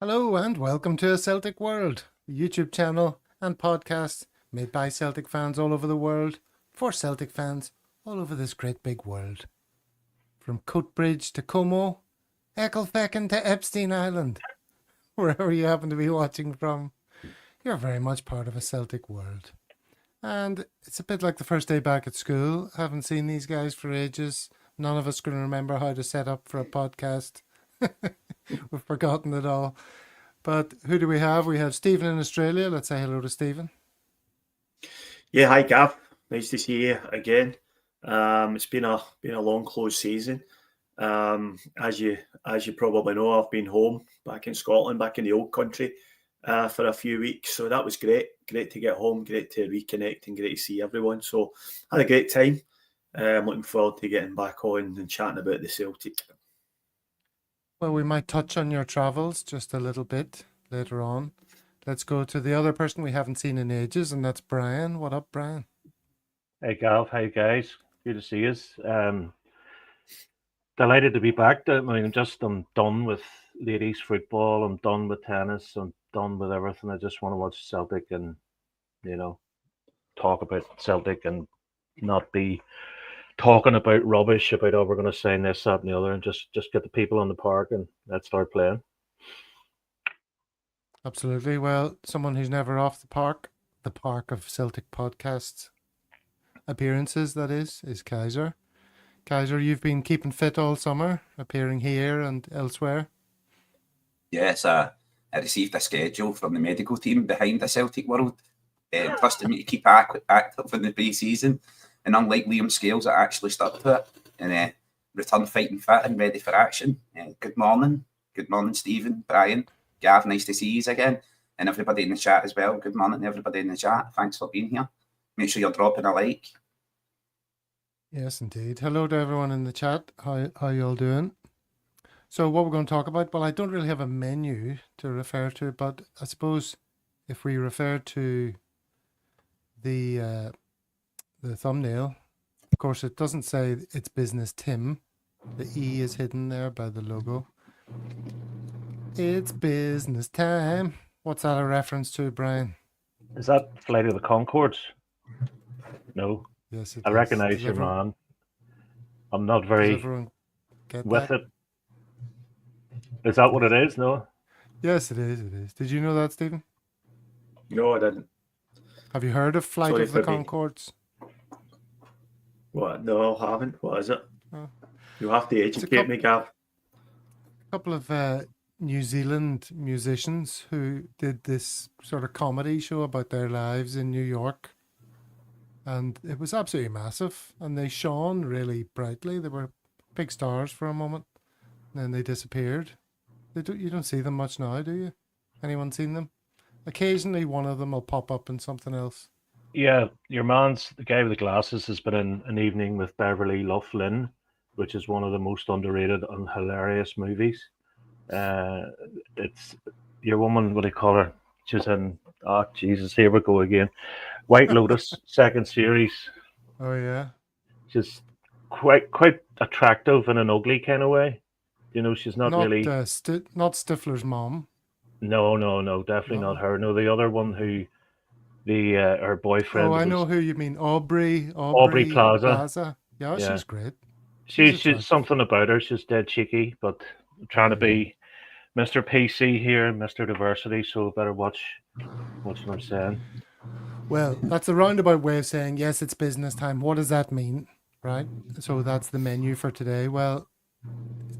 Hello and welcome to A Celtic World, a YouTube channel and podcast made by Celtic fans all over the world for Celtic fans all over this great big world. From Coatbridge to Como, Ecclefechan to Epstein Island, wherever you happen to be watching from, you're very much part of A Celtic World. And it's a bit like the first day back at school. Haven't seen these guys for ages. None of us can remember how to set up for a podcast. We've forgotten it all. But who do we have? We have Stephen in Australia. Let's say hello to Stephen. Yeah, hi Gav. Nice to see you again. It's been a long close season. As you probably know, I've been home back in Scotland, back in the old country, for a few weeks. So that was great. Great to get home, great to reconnect, and great to see everyone. So I had a great time. I'm looking forward to getting back on and chatting about the Celtic. Well, we might touch on your travels just a little bit later on. Let's go to the other person we haven't seen in ages, and that's Brian. What up, Brian? Hey Gav, hey guys, good to see you. Delighted to be back. I'm done with ladies football. I'm done with tennis. I'm done with everything. I just want to watch Celtic and talk about Celtic and not be talking about rubbish about we're going to sign this, that, and the other, and just get the people on the park and let's start playing. Absolutely. Well, someone who's never off the park of Celtic podcasts appearances, that is Kaiser. Kaiser, you've been keeping fit all summer, appearing here and elsewhere. Yes, I received a schedule from the medical team behind the Celtic World, trusting me to keep active in the pre-season. And unlike Liam Scales, I actually stuck to it and returned fighting fit and ready for action. Good morning, Stephen, Brian, Gav, nice to see you again. And everybody in the chat as well. Good morning to everybody in the chat. Thanks for being here. Make sure you're dropping a like. Yes, indeed. Hello to everyone in the chat. How you all doing? So what we're going to talk about, well, I don't really have a menu to refer to, but I suppose if we refer to the thumbnail, of course, it doesn't say it's Business Tim. The E is hidden there by the logo. It's business time. What's that a reference to, Brian? Is that Flight of the Conchords? No. Yes, I recognise your man. I'm not very with it. Is that what it is? No? Yes, it is. It is. Did you know that, Stephen? No, I didn't. Have you heard of Flight of the Conchords? What? No, I haven't. What is it? Oh. You have to educate me, Gav. A couple of New Zealand musicians who did this sort of comedy show about their lives in New York. And it was absolutely massive. And they shone really brightly. They were big stars for a moment. And then they disappeared. You don't see them much now, do you? Anyone seen them? Occasionally one of them will pop up in something else. Yeah, your man's, the guy with the glasses, has been in An Evening with Beverly Loughlin, which is one of the most underrated and hilarious movies. It's your woman, what do you call her? She's in, oh Jesus, here we go again. White Lotus, second series. Oh yeah. She's quite attractive in an ugly kind of way. She's not really... not Stifler's mom. No, definitely not her. No, the other one who... her boyfriend. Oh, I know who you mean. Aubrey Plaza. Yeah, she's great. She's something about her. She's dead cheeky, but trying to be Mr. PC here, Mr. Diversity. So better watch what I'm saying. Well, that's a roundabout way of saying yes. It's business time. What does that mean, right? So that's the menu for today. Well,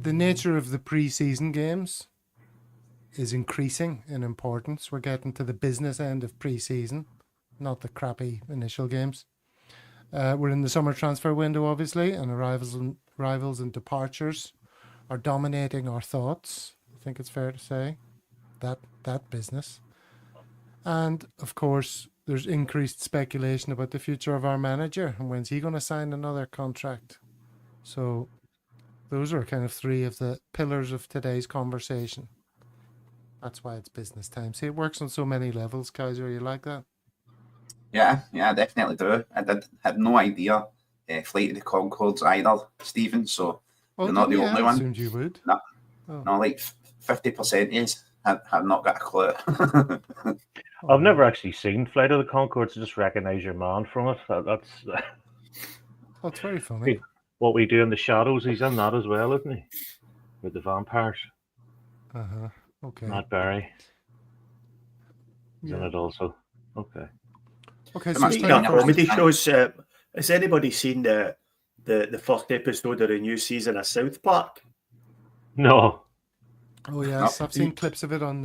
the nature of the pre-season games is increasing in importance. We're getting to the business end of pre-season, not the crappy initial games. We're in the summer transfer window, obviously, and arrivals and departures are dominating our thoughts. I think it's fair to say that business. And of course, there's increased speculation about the future of our manager and when's he going to sign another contract. So those are kind of three of the pillars of today's conversation. That's why it's business time. See, it works on so many levels, Kaiser. You like that? Yeah, I definitely do. I had no idea Flight of the Conchords either, Stephen. So you're not the only one. I assumed you would. No, like 50% is. I've not got a clue. I've never actually seen Flight of the Conchords. Just recognise your man from it. That's Oh, it's very funny. what we do in the shadows. He's in that as well, isn't he? With the vampires. Uh-huh. Okay. Matt Berry is in Yeah. it also. Okay. Okay, It so must Speaking be of Yeah. comedy shows, has anybody seen the first episode of the new season of South Park? No. Oh yes, I've seen clips of it on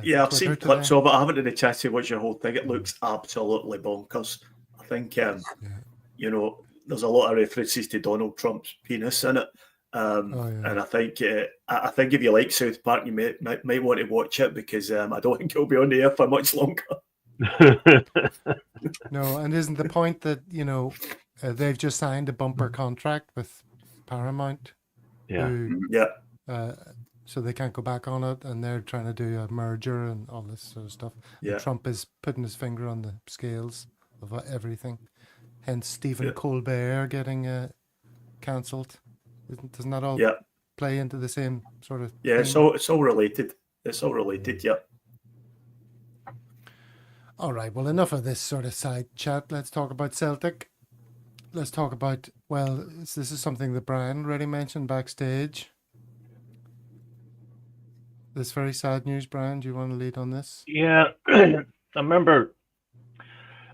Yeah, I've Twitter seen clips today. of it. I haven't had a chance to watch the whole thing. It looks absolutely bonkers. I think, you know, there's a lot of references to Donald Trump's penis in it. Oh, yeah. And I think if you like South Park, you might want to watch it because I don't think it'll be on the air for much longer. No, and isn't the point that, you know, they've just signed a bumper contract with Paramount, Yeah. who, Yeah, so they can't go back on it, and they're trying to do a merger and all this sort of stuff. yeah. And Trump is putting his finger on the scales of everything. Hence Stephen Colbert getting cancelled. Doesn't that all Yeah, play into the same sort of yeah. theme? It's all related. It's all related. Yeah. All right, well, enough of this sort of side chat. Let's talk about Celtic. Let's talk about, well, this is something that Brian already mentioned backstage. This very sad news, Brian. Do you want to lead on this? Yeah. I remember,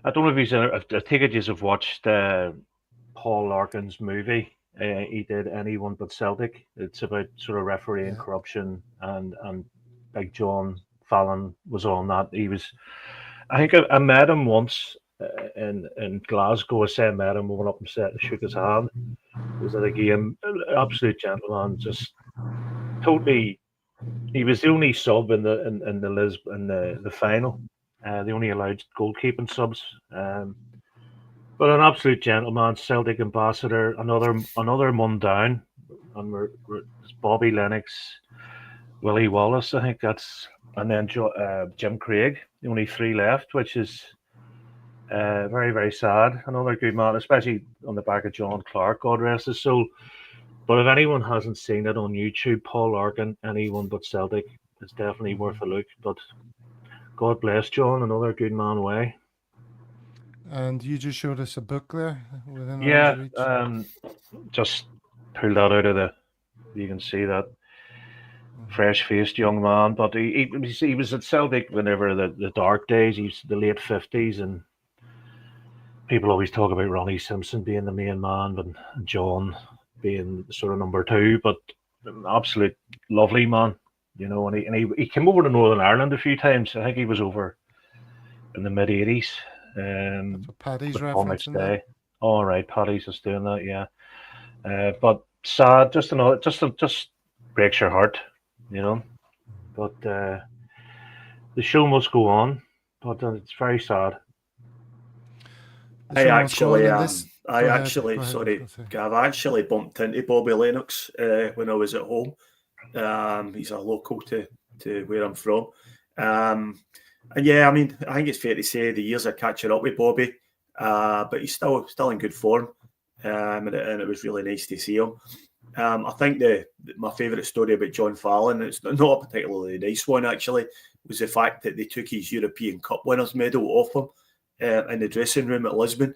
I don't know if he's in it. I take it you have watched Paul Larkin's movie. He did Anyone But Celtic. It's about sort of refereeing corruption, and like John Fallon was on that. He was, I think I met him once in Glasgow. I met him, we went up and shook his hand. It was at a game, absolute gentleman, just totally. He was the only sub in the final. They only allowed goalkeeping subs. But an absolute gentleman, Celtic ambassador, another one down, and it's Bobby Lennox, Willie Wallace, I think that's, and then Jim Craig, the only three left, which is very, very sad. Another good man, especially on the back of John Clark, God rest his soul. But if anyone hasn't seen it on YouTube, Paul Larkin, Anyone But Celtic, it's definitely worth a look. But God bless John, another good man away. And you just showed us a book there within Yeah, arm's reach. just pulled that out of the. You can see that fresh-faced young man, but he was at Celtic whenever the dark days. He's the late 50s, and people always talk about Ronnie Simpson being the main man, and John being sort of number two. But an absolute lovely man, you know. And he came over to Northern Ireland a few times. I think he was over in the mid-80s. That's what Paddy's with referencing there. Day. All right, Paddy's just doing that, yeah. But sad, just breaks your heart, you know. But the show must go on. But it's very sad. I actually sorry, Gav, I actually bumped into Bobby Lennox when I was at home. He's a local to where I'm from. And yeah, I mean, I think it's fair to say the years are catching up with Bobby, but he's still in good form, and it was really nice to see him. I think my favourite story about John Fallon, it's not a particularly nice one actually, was the fact that they took his European Cup winners medal off him in the dressing room at Lisbon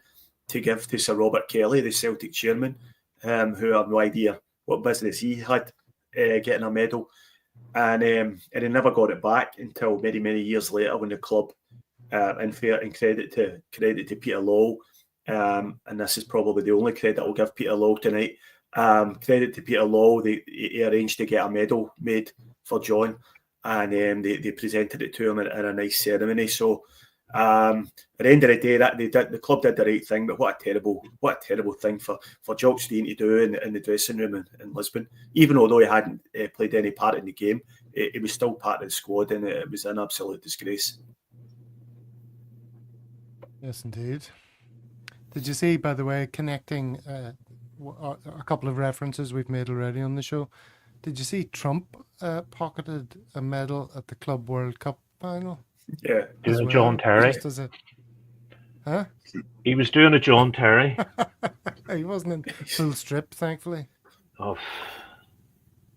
to give to Sir Robert Kelly, the Celtic chairman, who I have no idea what business he had getting a medal. And he never got it back until many, many years later when the club, in credit to Peter Lowell, and this is probably the only credit I'll give Peter Lowell tonight. Credit to Peter Lowell, he arranged to get a medal made for John, and they presented it to him in a nice ceremony. So at the end of the day, the club did the right thing, but what a terrible thing for Jock Stein to do in the dressing room in Lisbon. Even although he hadn't played any part in the game, he was still part of the squad, and it was an absolute disgrace. Yes, indeed. Did you see, by the way, connecting a couple of references we've made already on the show? Did you see Trump pocketed a medal at the Club World Cup final? Yeah, doing John Terry. Huh? He was doing a John Terry. He wasn't in full strip, thankfully. Oh,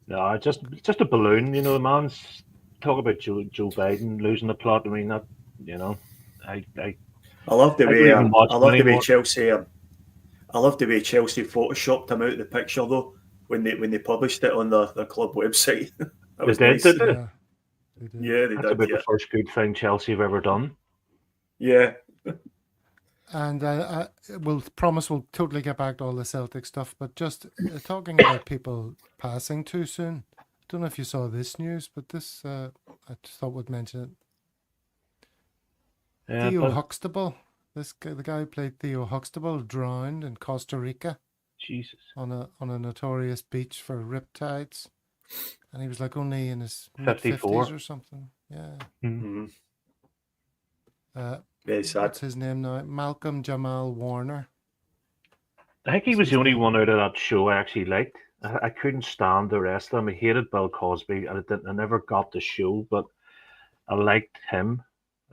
no, just a balloon. You know, the man's talk about Joe Biden losing the plot. I mean, that I I love the I way don't even watch I him love the way anymore. Chelsea. I love the way Chelsea photoshopped him out of the picture though when they published it on their club website. That They was did, nice. did they? Yeah, they did. Yeah, they That's did. about Yeah, the first good thing Chelsea have ever done. yeah. And we'll promise we'll totally get back to all the Celtic stuff, but just talking about people passing too soon. I don't know if you saw this news, but this I just thought we'd mention it. Yeah, Theo but Huxtable, the guy who played Theo Huxtable, drowned in Costa Rica Jesus, on a notorious beach for riptides, and he was like only in his mid 54. 50s or something. Yeah. Mhm. Uh, Very sad. what's his name now? Malcolm Jamal Warner. I think he What's was his the only name? one out of that show I actually liked. I couldn't stand the rest of them. I hated Bill Cosby. I never got the show, but I liked him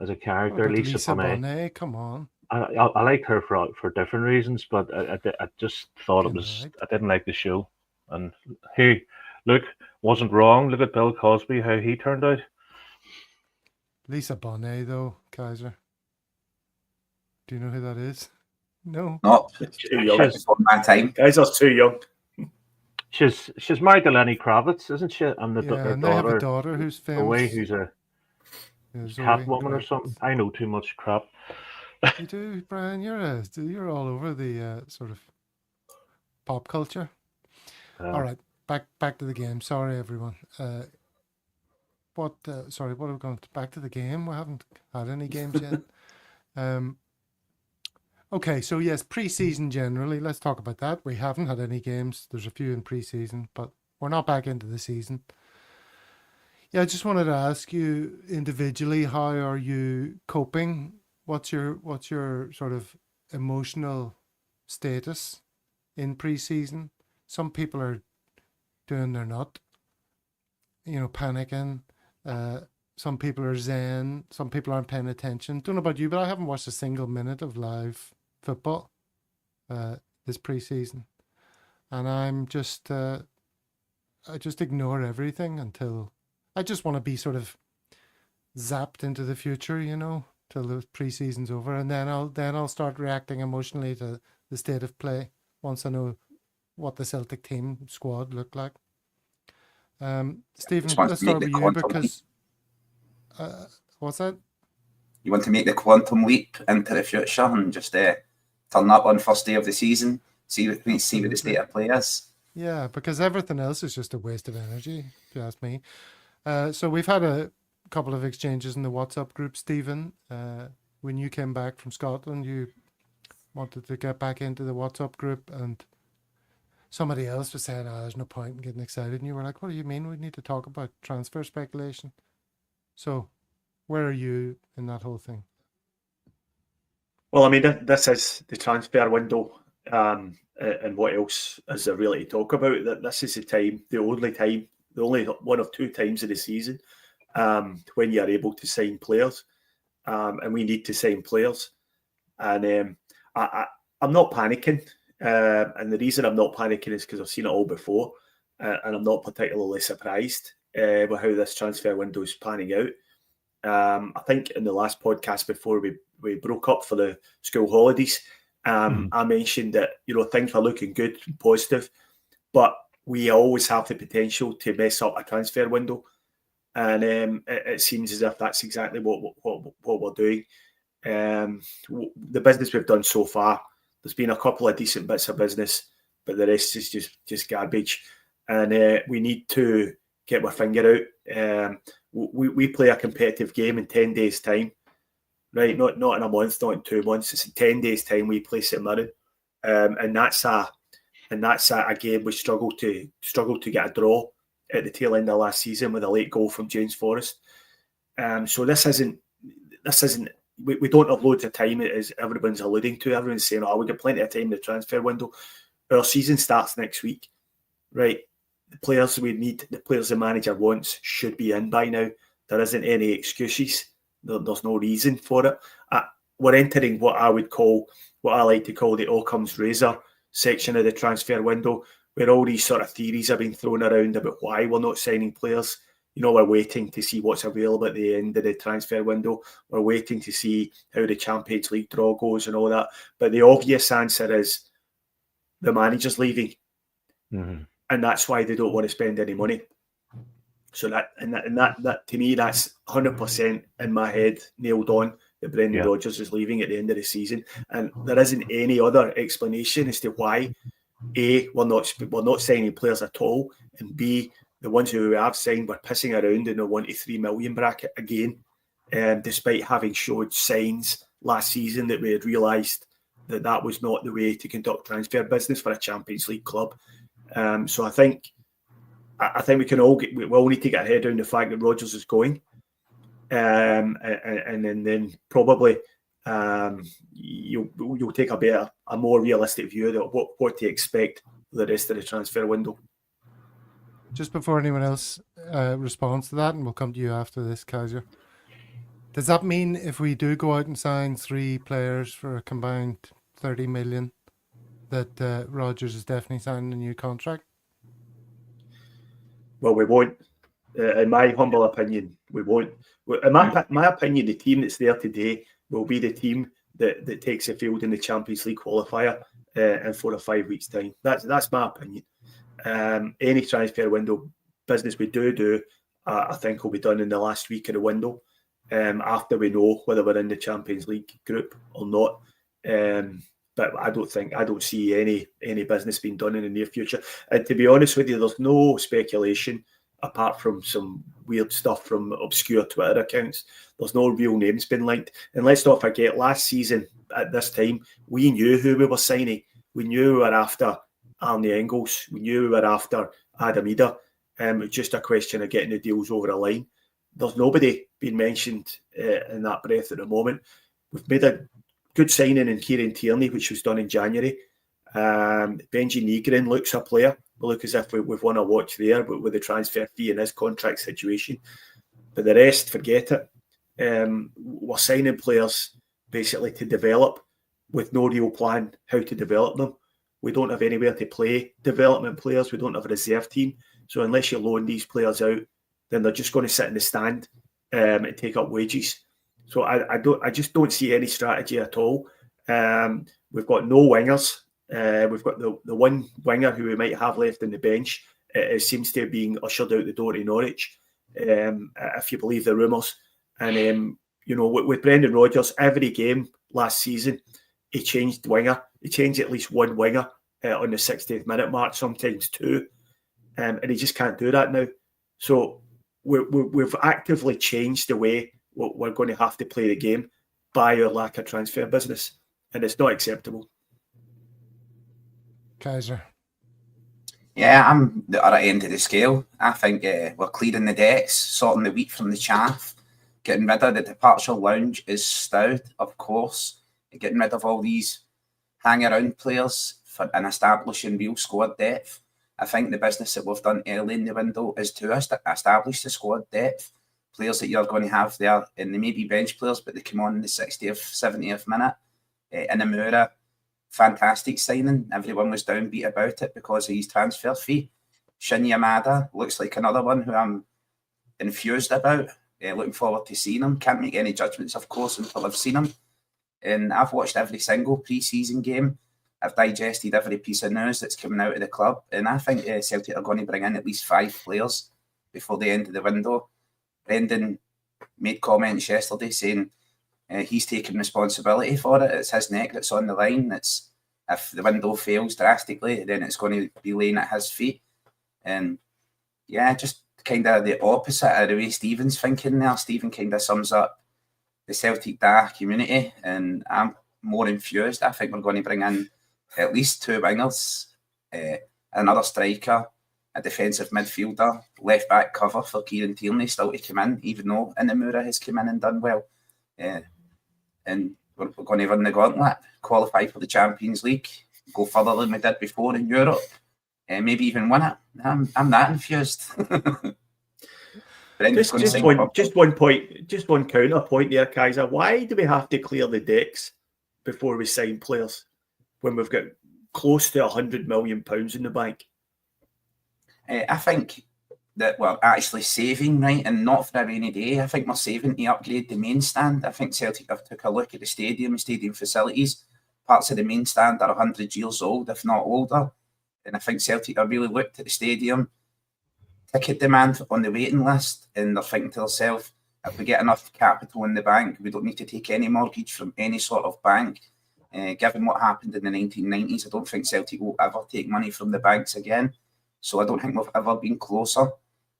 as a What character. about Lisa Lisa Bonet. Bonet? Come on. I liked her for different reasons, but I just thought it Kinda was. right. I didn't like the show. And hey, look, wasn't wrong. Look at Bill Cosby, how he turned out. Lisa Bonet, though, Kaiser. Do you know who that is? No. Not Too young. She's before my time. Guys are too young. she's married to Lenny Kravitz, isn't she? And Yeah, her and they have a daughter daughter who's Zoe, famous. who's a Yeah, Zoe Catwoman or Kravitz. something. I know too much crap. You do, Brian. You're all over the sort of pop culture. All right, back to the game. Sorry, everyone. Sorry, what are we going to back to the game? We haven't had any games yet. Okay, so yes, pre-season generally. Let's talk about that. We haven't had any games. There's a few in pre-season, but we're not back into the season. Yeah, I just wanted to ask you individually, how are you coping? What's your sort of emotional status in pre-season? Some people are doing their nut, panicking. Some people are zen. Some people aren't paying attention. Don't know about you, but I haven't watched a single minute of live football this pre-season, and I just ignore everything until I just want to be sort of zapped into the future, till the pre-season's over, and then I'll start reacting emotionally to the state of play once I know what the Celtic team squad look like. Stephen, Just want let's to make start the with you quantum leap. because what's that? You want to make the quantum leap into the future and just turn up on first day of the season, see what the state of play is. Yeah, because everything else is just a waste of energy, if you ask me. So we've had a couple of exchanges in the WhatsApp group, Stephen. When you came back from Scotland, you wanted to get back into the WhatsApp group, and somebody else was saying, there's no point in getting excited. And you were like, what do you mean? We need to talk about transfer speculation. So where are you in that whole thing? Well, I mean, this is the transfer window, and what else is there really to talk about? That this is the only one of two times of the season when you are able to sign players, and we need to sign players. And I'm not panicking, and the reason I'm not panicking is because I've seen it all before, and I'm not particularly surprised with how this transfer window is panning out. I think in the last podcast before we broke up for the school holidays, I mentioned that things were looking good and positive, but we always have the potential to mess up a transfer window, and it seems as if that's exactly what we're doing. The business we've done so far, there's been a couple of decent bits of business, but the rest is just garbage, and we need to get our finger out. We play a competitive game in 10 days' time, right? Not in a month, not in 2 months. It's in 10 days' time we play St Mirren, and that's a game we struggled to get a draw at the tail end of last season with a late goal from James Forrest. So this isn't. We don't have loads of time, as everyone's alluding to. Everyone's saying, we got plenty of time in the transfer window. Our season starts next week, right? The players we need, the players the manager wants, should be in by now. There isn't any excuses. There's no reason for it. We're entering what I like to call the Occam's razor section of the transfer window, where all these sort of theories have been thrown around about why we're not signing players. we're waiting to see what's available at the end of the transfer window. We're waiting to see how the Champions League draw goes and all that. But the obvious answer is the manager's leaving. Mm-hmm. And that's why they don't want to spend any money. So that to me, that's 100% in my head nailed on that Brendan Rodgers is leaving at the end of the season. And there isn't any other explanation as to why, A, we're not signing players at all, and B, the ones who we have signed were pissing around in the 1 to 3 million bracket again, despite having showed signs last season that we had realised that was not the way to conduct transfer business for a Champions League club. So I think we all need to get our head around the fact that Rodgers is going, and then probably you'll take a more realistic view of what to expect for the rest of the transfer window. Just before anyone else responds to that, and we'll come to you after this, Kaiser. Does that mean if we do go out and sign 3 players for a combined 30 million, that Rodgers is definitely signing a new contract? Well, we won't. In my humble opinion, we won't. In my opinion, the team that's there today will be the team that takes the field in the Champions League qualifier in 4 or 5 weeks' time. That's my opinion. Any transfer window business we do, I think will be done in the last week of the window, after we know whether we're in the Champions League group or not. But I don't see any business being done in the near future. And to be honest with you, there's no speculation apart from some weird stuff from obscure Twitter accounts. There's no real names been linked. And let's not forget, last season at this time, we knew who we were signing. We knew we were after Arne Engels. We knew we were after Adam Ida. It's just a question of getting the deals over the line. There's nobody being mentioned in that breath at the moment. We've made a good signing in Kieran Tierney, which was done in January. Benji Nygren looks a player. We look as if we've won a watch there, but with the transfer fee and his contract situation. But the rest, forget it. We're signing players basically to develop with no real plan how to develop them. We don't have anywhere to play development players. We don't have a reserve team. So unless you loan these players out, then they're just going to sit in the stand and take up wages. So I just don't see any strategy at all. We've got no wingers. We've got the one winger who we might have left on the bench. It seems to be being ushered out the door to Norwich, if you believe the rumours. And with Brendan Rodgers, every game last season, he changed winger. He changed at least one winger on the 60th minute mark, sometimes 2, and he just can't do that now. So we've actively changed the way we're going to have to play the game by our lack of transfer business, and it's not acceptable. Kaiser. Yeah, I'm the other end of the scale. I think we're clearing the decks, sorting the wheat from the chaff, getting rid of the departure lounge is stowed, of course, getting rid of all these hang-around players and establishing real squad depth. I think the business that we've done early in the window is to establish the squad depth, players that you're going to have there, and they may be bench players, but they come on in the 60th, 70th minute. Inamura, fantastic signing. Everyone was downbeat about it because of his transfer fee. Shin Yamada looks like another one who I'm infused about. Looking forward to seeing him. Can't make any judgments, of course, until I've seen him. And I've watched every single pre-season game. I've digested every piece of news that's coming out of the club. And I think Celtic are going to bring in at least 5 players before the end of the window. Brendan made comments yesterday saying he's taking responsibility for it. It's his neck that's on the line. It's if the window fails drastically, then it's going to be laying at his feet. And yeah, just kind of the opposite of the way Stephen's thinking there. Stephen kind of sums up the Celtic DA community, and I'm more infused. I think we're going to bring in at least 2 wingers, another striker, a defensive midfielder, left back cover for Kieran Tierney still to come in, even though Inamura has come in and done well. And we're going to run the gauntlet, qualify for the Champions League, go further than we did before in Europe, and maybe even win it. I'm that infused. Just one point, just one counter point there, Kaiser. Why do we have to clear the decks before we sign players when we've got close to £100 million in the bank? I think that we're actually saving, right, and not for a rainy day. I think we're saving to upgrade the main stand. I think Celtic have took a look at the stadium facilities. Parts of the main stand are 100 years old, if not older. And I think Celtic have really looked at the stadium ticket demand on the waiting list, and they're thinking to themselves, if we get enough capital in the bank, we don't need to take any mortgage from any sort of bank. Given what happened in the 1990s, I don't think Celtic will ever take money from the banks again. So I don't think we've ever been closer.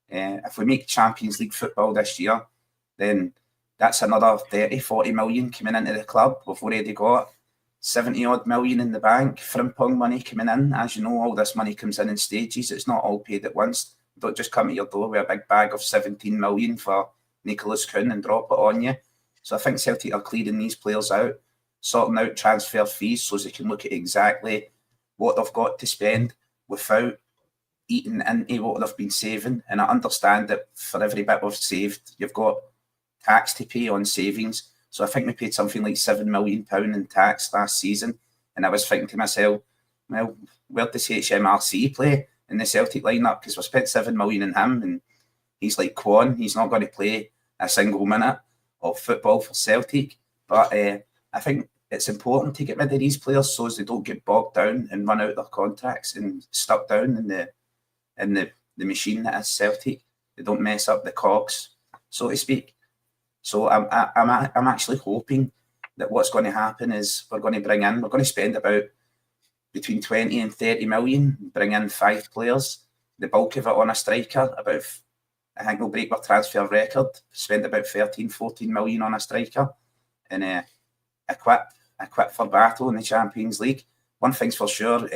If we make Champions League football this year, then that's another 30, 40 million coming into the club. We've already got 70 odd million in the bank, Frimpong money coming in. As you know, all this money comes in stages. It's not all paid at once. Don't just come at your door with a big bag of 17 million for Nicholas Kuhn and drop it on you. So I think Celtic are clearing these players out, sorting out transfer fees so they can look at exactly what they've got to spend without eating into what they've been saving. And I understand that for every bit we've saved, you've got tax to pay on savings. So I think we paid something like £7 million in tax last season. And I was thinking to myself, well, where does HMRC play in the Celtic lineup? Because we spent £7 million in him, and he's like Quan. He's not going to play a single minute of football for Celtic. But I think it's important to get rid of these players so as they don't get bogged down and run out their contracts and stuck down in the machine that is Celtic. They don't mess up the cogs, so to speak. So I'm actually hoping that what's going to happen is we're going to spend about between 20 and 30 million, bring in 5 players, the bulk of it on a striker. I think we'll break our transfer record, spend about 13, 14 million on a striker, and equip for battle in the Champions League. One thing's for sure,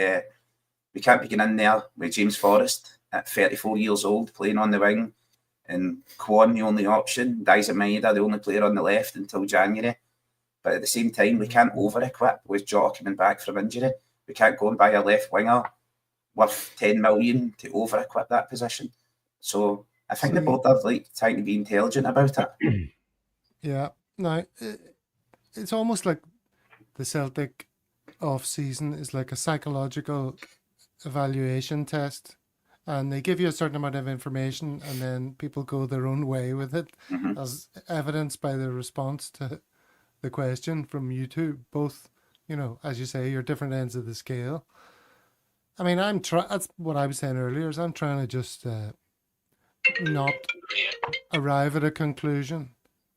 we can't be getting in there with James Forrest at 34 years old playing on the wing, and Kwon the only option, Daiza Maeda the only player on the left until January. But at the same time, we can't over-equip with Jota coming back from injury. We can't go and buy a left winger worth 10 million to over-equip that position. So I think the board are trying to be intelligent about it. Yeah, no, it's almost like the Celtic off-season is like a psychological evaluation test, and they give you a certain amount of information, and then people go their own way with it, as evidenced by the response to the question from you two. Both, as you say, you're different ends of the scale. I mean, that's what I was saying earlier, is I'm trying to just not arrive at a conclusion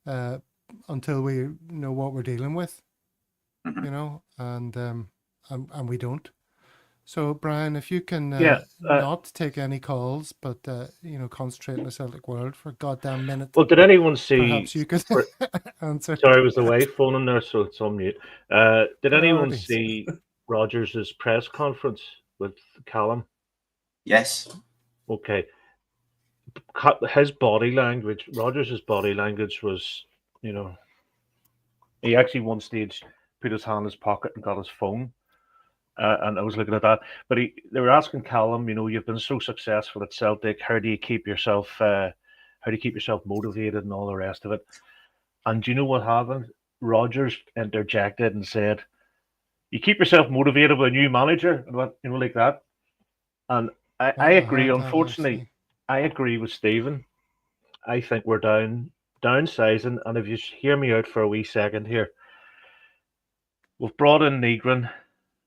until we know what we're dealing with, and we don't. So, Brian, if you can not take any calls, but concentrate on the Celtic world for a goddamn minute. Well, did anyone see? Perhaps you could answer. Sorry, I was away phoning there, so it's on mute. Did anyone see Rodgers' press conference with Callum? Yes. Okay. His body language, Rodgers' body language was, he actually one stage put his hand in his pocket and got his phone. And I was looking at that, but they were asking Callum, you've been so successful at Celtic. How do you keep yourself motivated and all the rest of it? And do you know what happened? Rodgers interjected and said, "You keep yourself motivated with a new manager," and what like that. And I agree. Unfortunately, I agree with Stephen. I think we're downsizing. And if you hear me out for a wee second here, we've brought in Negrin.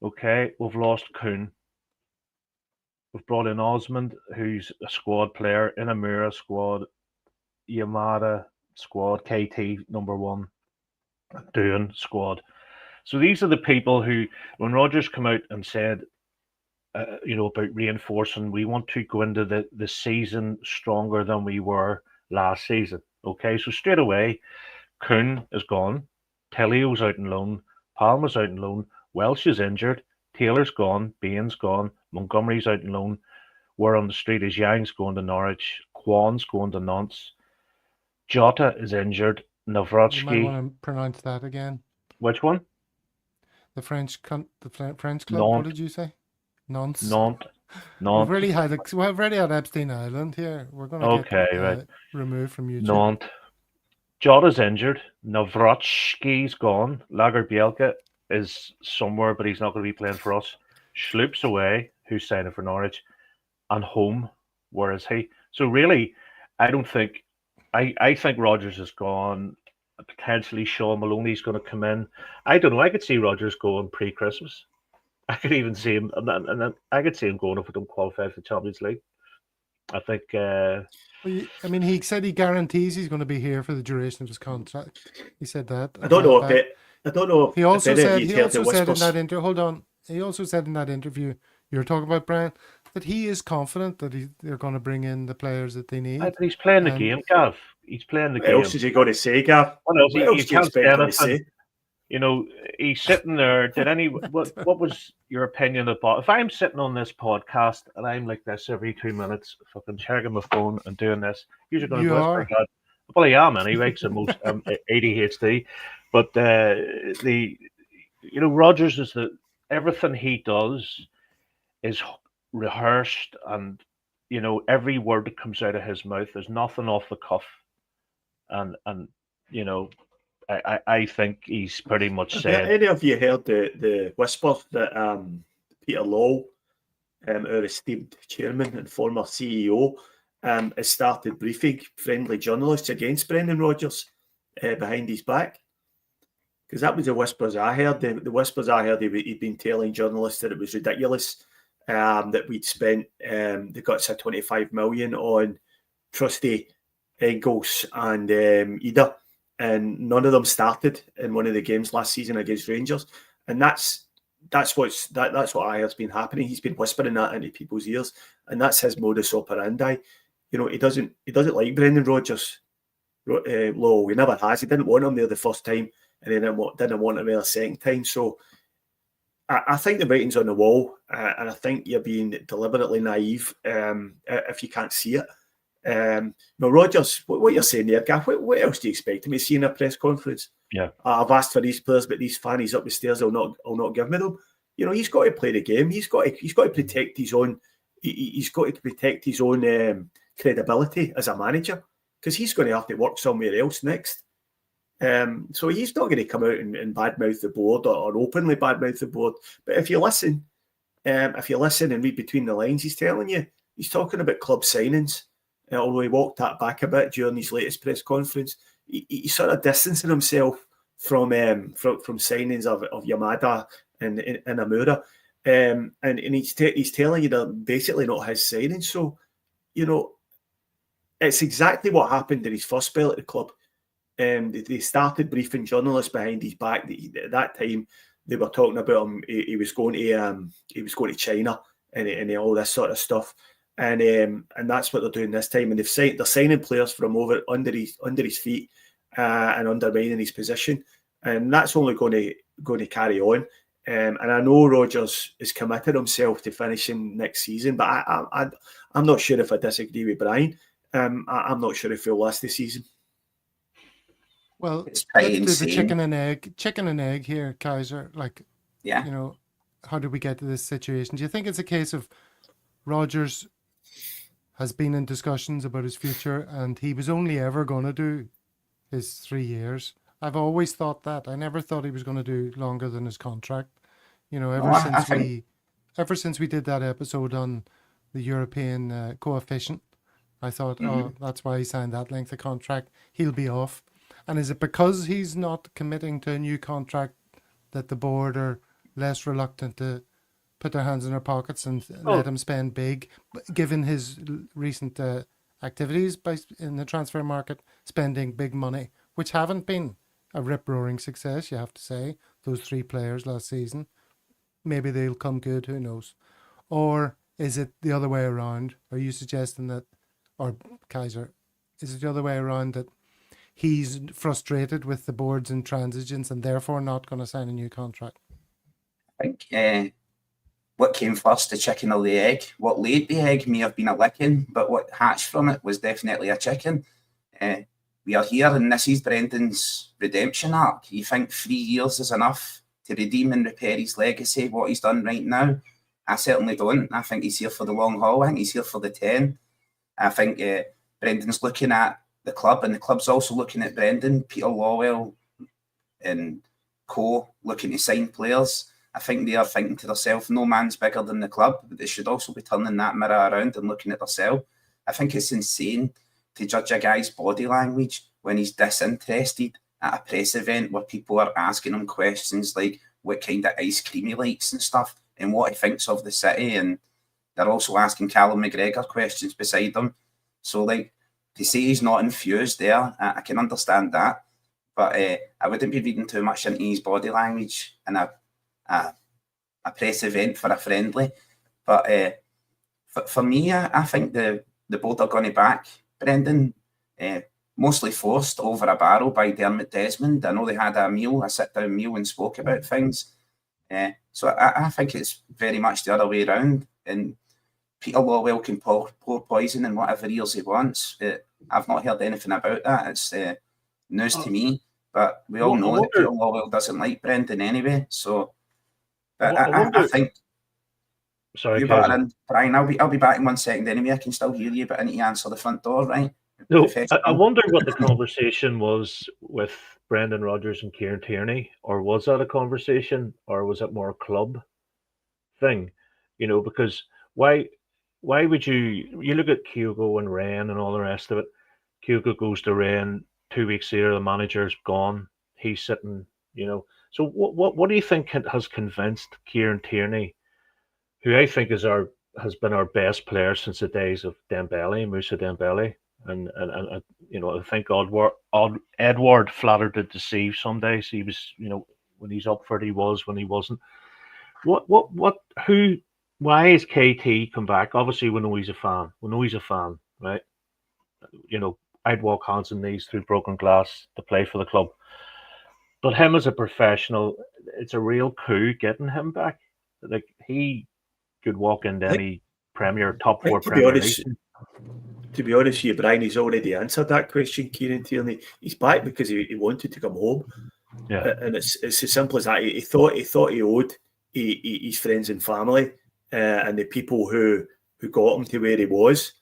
Okay, we've lost Kuhn. We've brought in Osmond, who's a squad player, Inamura squad, Yamada squad, KT number 1, Doohan squad. So these are the people who, when Rodgers came out and said, about reinforcing, we want to go into the season stronger than we were last season. Okay, so straight away, Kuhn is gone, Telio's out on loan, Palmer's out on loan, Welsh is injured, Taylor's gone, Bain's gone, Montgomery's out on loan. Word on the street is Yang's going to Norwich, Kwan's going to Nantes, Jota is injured, Navratsky. You might want to pronounce that again. Which one? The French club. Nantes. What did you say? Nantes. Nantes. We've already had Epstein Island here. We're going to get removed from YouTube. Nantes. Jota's injured. Navratsky's gone. Lagerbielke is somewhere, but he's not going to be playing for us. Schloop's away, who's signing for Norwich. And Home, where is he? So really, I don't think. I think Rodgers is gone. Potentially, Sean Maloney's going to come in. I don't know. I could see Rodgers going pre-Christmas. I could even see him, and then I could see him going if we don't qualify for the Champions League. I think. I mean, he said he guarantees he's going to be here for the duration of his contract. He said that. I don't know if He also if any of said. you've He heard also the said in whispers. that interview. Hold on. He also said in that interview you were talking about, Brian, that he is confident that they're going to bring in the players that they need. But he's playing the And- game, Gav. He's playing the What game. else is he going to say, Gav? What else? What else You do you can't say expect him to anything. say? You know, he's sitting there. What was your opinion about? If I'm sitting on this podcast and I'm like this every 2 minutes, fucking checking my phone and doing this, you're going to You whisper are. that. Well, I am anyway, because I'm most ADHD. But Rogers is everything he does is rehearsed, and every word that comes out of his mouth is nothing off the cuff, and I think he's pretty much Have said. any of you heard the whisper that Peter Law, our esteemed chairman and former CEO, has started briefing friendly journalists against Brendan Rodgers behind his back? Because that was the whispers I heard. The whispers I heard, he'd been telling journalists that it was ridiculous that we'd spent the guts of 25 million on Trusty, Engels and Ida, and none of them started in one of the games last season against Rangers. And that's what I heard's been happening. He's been whispering that into people's ears, and that's his modus operandi. He doesn't like Brendan Rodgers. Low, he never has. He didn't want him there the first time, and he didn't want him there the second time. So I think the writing's on the wall, and I think you're being deliberately naive if you can't see it. Rodgers, what you're saying there, Gav, what else do you expect him to see in a press conference? Yeah, I've asked for these players, but these fannies up the stairs will not give me them. He's got to play the game. He's got to protect his own. He's got to protect his own credibility as a manager, because he's going to have to work somewhere else next. So he's not going to come out and badmouth the board or openly badmouth the board. But if you listen and read between the lines, he's telling you, he's talking about club signings. Although he walked that back a bit during his latest press conference, he's sort of distancing himself from signings of Yamada and Amura, and he's telling you that basically not his signings. So it's exactly what happened in his first spell at the club. They started briefing journalists behind his back. At that time, they were talking about him. He was going to China and all this sort of stuff. And that's what they're doing this time. And they're signing players from under his feet and undermining his position. And that's only going to carry on. And I know Rodgers is committed himself to finishing next season, but I'm not sure if I disagree with Brian. I'm not sure if he'll last this season. Well, It's let's pretty do the insane. chicken and egg here, Kaiser. Yeah. How did we get to this situation? Do you think it's a case of Rodgers has been in discussions about his future and he was only ever going to do his 3 years? I've always thought that. I never thought he was going to do longer than his contract. Ever since we did that episode on the European coefficient, I thought, that's why he signed that length of contract. He'll be off. And is it because he's not committing to a new contract that the board are less reluctant to put their hands in their pockets and let him spend big, given his recent activities in the transfer market, spending big money, which haven't been a rip-roaring success, you have to say, those 3 players last season. Maybe they'll come good, who knows? Or is it the other way around? Are you suggesting that, or Kaiser, is it the other way around that he's frustrated with the board's intransigence and therefore not going to sign a new contract? I think what came first, the chicken or the egg? What laid the egg may have been a licking, but what hatched from it was definitely a chicken. We are here, and this is Brendan's redemption arc. You think 3 years is enough to redeem and repair his legacy, what he's done right now? I certainly don't. I think he's here for the long haul. I think he's here for the 10. I think Brendan's looking at the club, and the club's also looking at Brendan, Peter Lawwell and co looking to sign players. I think they are thinking to themselves, no man's bigger than the club, but they should also be turning that mirror around and looking at themselves. I think it's insane to judge a guy's body language when he's disinterested at a press event where people are asking him questions like what kind of ice cream he likes and stuff and what he thinks of the city. And they're also asking Callum McGregor questions beside him. So, like, to say he's not infused there, I can understand that. But I wouldn't be reading too much into his body language in a press event for a friendly. But for me, I think the board are going to back Brendan, mostly forced over a barrel by Dermot Desmond. I know they had a sit-down meal and spoke about things. So I think it's very much the other way around. And Peter Lawwell can pour poison in whatever ears he wants. I've not heard anything about that. It's news to me. But we all know that Peter Lawwell doesn't like Brendan anyway. So I think... Sorry, you got in, Brian. I'll be back in 1 second anyway. I can still hear you, but I need to answer the front door, right? No, I wonder what the conversation was with Brendan Rodgers and Kieran Tierney, or was that a conversation, or was it more a club thing? Because why would you look at Kyogo and Ren and all the rest of it? Kyogo goes to Ren, 2 weeks later the manager's gone. He's sitting, So what do you think has convinced Kieran Tierney, who I think has been our best player since the days of Musa Dembele, and I think Edward flattered to deceive some days. He was, when he's up for it, he was. When he wasn't, why is KT come back? Obviously, we know he's a fan, right? I'd walk hands and knees through broken glass to play for the club. But him as a professional, it's a real coup getting him back. Like, he could walk into any top four Premier League. To be honest with you, Brian, he's already answered that question, Kieran Tierney. He's back because he wanted to come home. Yeah. And it's as simple as that. He thought he owed his friends and family and the people who got him to where he was.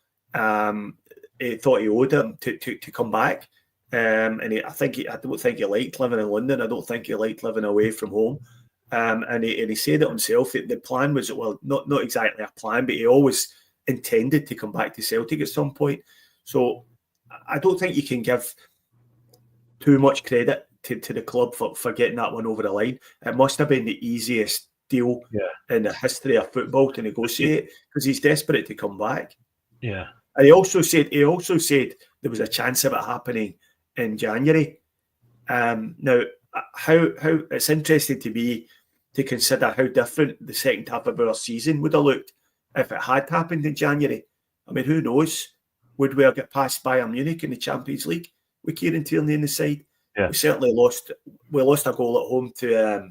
He thought he owed them to come back. And I don't think he liked living in London. I don't think he liked living away from home. And he said it himself that the plan was, well, not exactly a plan, but he always intended to come back to Celtic at some point. So I don't think you can give too much credit to the club for getting that one over the line. It must have been the easiest deal in the history of football to negotiate, because he's desperate to come back. Yeah. And he also said there was a chance of it happening in January. Now, how it's interesting to me to consider how different the second half of our season would have looked if it had happened in January. I mean, who knows? Would we have got past Bayern Munich in the Champions League with Kieran Tierney in the side? Yeah. We certainly lost. We lost a goal at home to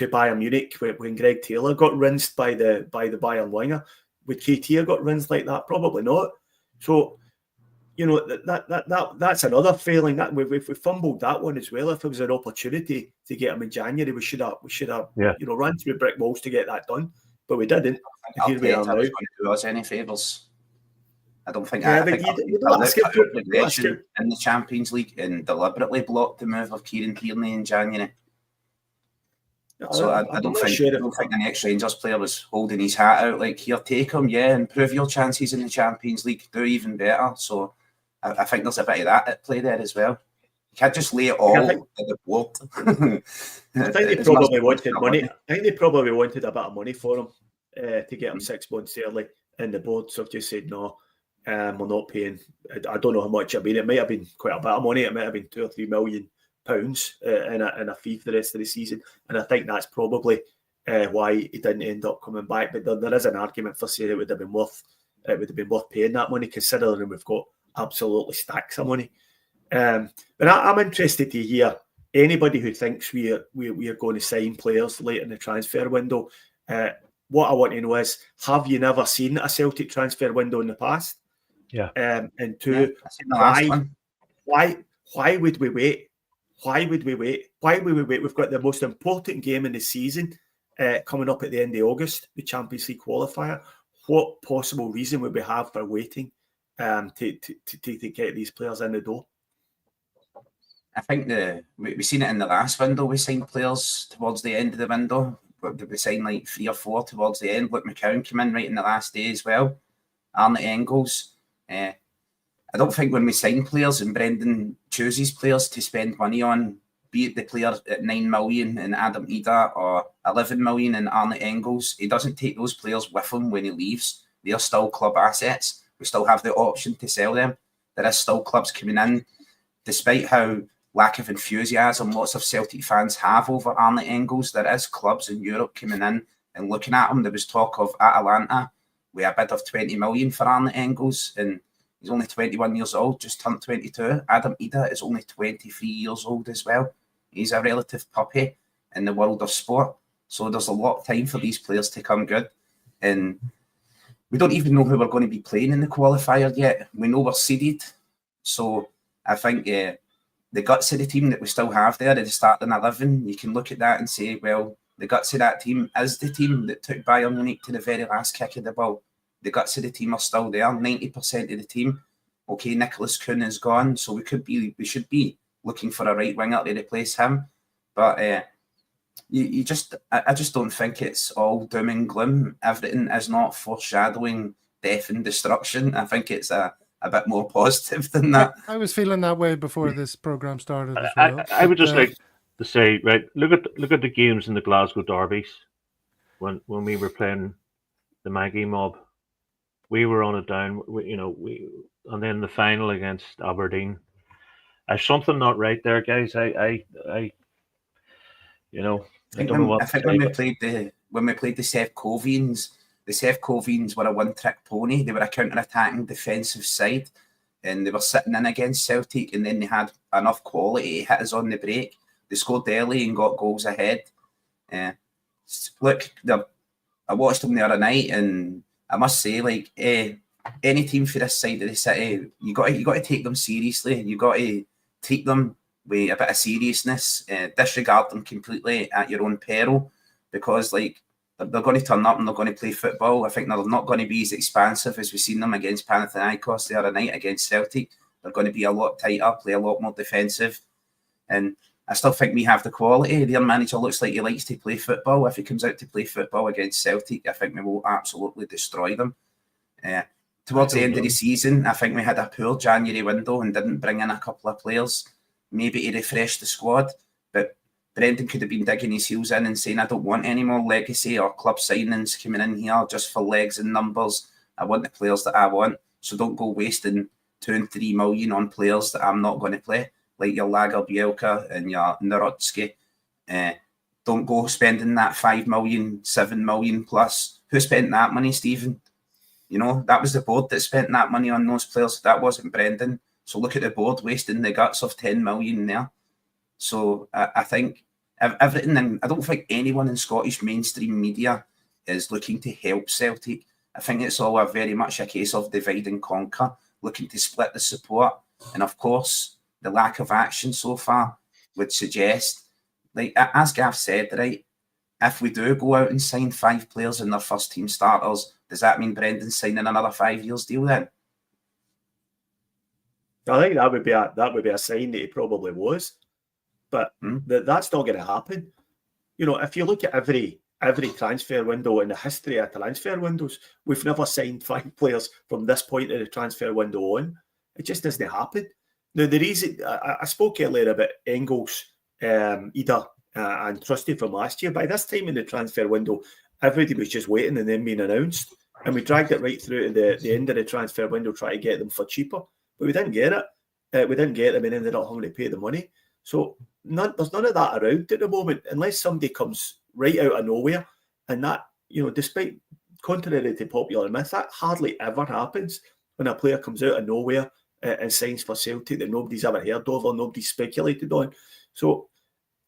Bayern Munich when Greg Taylor got rinsed by the Bayern winger. Would KT have got rinsed like that? Probably not. So, that's another failing. That we fumbled that one as well. If there was an opportunity to get him in January, we should have run through brick walls to get that done, but we didn't. Here we are now. Going to do us any favours. I don't think. Yeah, I think in the Champions League and deliberately blocked the move of Kieran Tierney in January. So I don't think the next Rangers player was holding his hat out like, here, take him, improve your chances in the Champions League, do even better. So I think there's a bit of that at play there as well. You can't just lay it all at the board. I think they probably wanted money. I think they probably wanted a bit of money for him to get him 6 months early, and the board have just said no. We're not paying. I don't know how much. I mean, it might have been quite a bit of money. It might have been £2 or £3 million in a fee for the rest of the season, and I think that's probably why he didn't end up coming back. But there is an argument for saying it would have been worth paying that money, considering we've got absolutely stacks of money. But I'm interested to hear anybody who thinks we are going to sign players late in the transfer window. What I want to know is, have you never seen a Celtic transfer window in the past? Yeah. And two, why would we wait? Why would we wait? We've got the most important game in the season coming up at the end of August, the Champions League qualifier. What possible reason would we have for waiting to get these players in the door? I think we've seen it in the last window. We signed players towards the end of the window. We signed like 3 or 4 towards the end. Like McCown came in right in the last day as well. Arnott Engels. I don't think when we sign players and Brendan chooses players to spend money on, be it the player at 9 million in Adam Ida or 11 million in Arne Engels, he doesn't take those players with him when he leaves. They are still club assets. We still have the option to sell them. There is still clubs coming in, despite how lack of enthusiasm lots of Celtic fans have over Arne Engels. There is clubs in Europe coming in and looking at him. There was talk of Atalanta with a bid of 20 million for Arne Engels, and he's only 21 years old, just turned 22. Adam Ida is only 23 years old as well. He's a relative puppy in the world of sport. So there's a lot of time for these players to come good. And we don't even know who we're going to be playing in the qualifier yet. We know we're seeded. So I think the guts of the team that we still have there at the starting 11, you can look at that and say, well, the guts of that team is the team that took Bayern Munich to the very last kick of the ball. The guts of the team are still there. 90% of the team. Okay, Nicholas Kuhn is gone, so we should be looking for a right winger to replace him. But I just don't think it's all doom and gloom. Everything is not foreshadowing death and destruction. I think it's a bit more positive than that. I was feeling that way before this program started as well. I would just like to say, right, look at the games in the Glasgow derbies when we were playing the Maggie mob. We were on it down, and then the final against Aberdeen. There's something not right there, guys. I don't know what. I think when we played the Sevcovians were a one-trick pony. They were a counter-attacking defensive side, and they were sitting in against Celtic, and then they had enough quality to hit us on the break. They scored early and got goals ahead. Look, I watched them the other night, and I must say, like, any team for this side of the city, you got to take them seriously. You got to treat them with a bit of seriousness. Disregard them completely at your own peril, because like they're going to turn up and they're going to play football. I think they're not going to be as expansive as we've seen them against Panathinaikos the other night against Celtic. They're going to be a lot tighter, play a lot more defensive, and I still think we have the quality. Their manager looks like he likes to play football. If he comes out to play football against Celtic, I think we will absolutely destroy them. Towards the end of the season, I think we had a poor January window and didn't bring in a couple of players, maybe to refresh the squad. But Brendan could have been digging his heels in and saying, I don't want any more legacy or club signings coming in here just for legs and numbers. I want the players that I want. So don't go wasting 2 and 3 million on players that I'm not going to play, like your Lager Bielka and your Narodsky. Don't go spending that 5 million, 7 million plus. Who spent that money, Stephen? That was the board that spent that money on those players. That wasn't Brendan. So look at the board wasting the guts of 10 million there. So I think everything, and I don't think anyone in Scottish mainstream media is looking to help Celtic. I think it's all very much a case of divide and conquer, looking to split the support. And of course, the lack of action so far would suggest, like as Gav said, right, if we do go out and sign 5 players in their first team starters, does that mean Brendan's signing another 5 years deal then? I think that would be a sign that he probably was, but that's not going to happen. If you look at every transfer window in the history of transfer windows, we've never signed 5 players from this point of the transfer window on. It just doesn't happen. Now, the reason I spoke earlier about Engels, Ida, and Trusty from last year. By this time in the transfer window, everybody was just waiting and then being announced, and we dragged it right through to the end of the transfer window, trying to get them for cheaper. But we didn't get it. We didn't get them and ended up having to pay the money. So there's none of that around at the moment, unless somebody comes right out of nowhere. And that, despite contrary to popular myth, that hardly ever happens when a player comes out of nowhere and signs for Celtic that nobody's ever heard of or nobody's speculated on. So,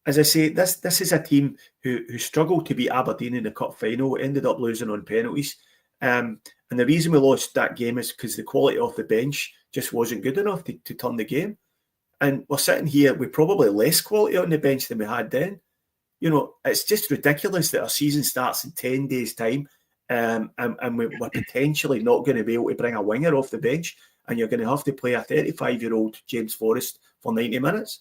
as I say, this is a team who struggled to beat Aberdeen in the cup final, ended up losing on penalties. And the reason we lost that game is because the quality of the bench just wasn't good enough to turn the game. And we're sitting here with probably less quality on the bench than we had then. It's just ridiculous that our season starts in 10 days' time and we're potentially not going to be able to bring a winger off the bench, and you're going to have to play a 35-year-old James Forrest for 90 minutes.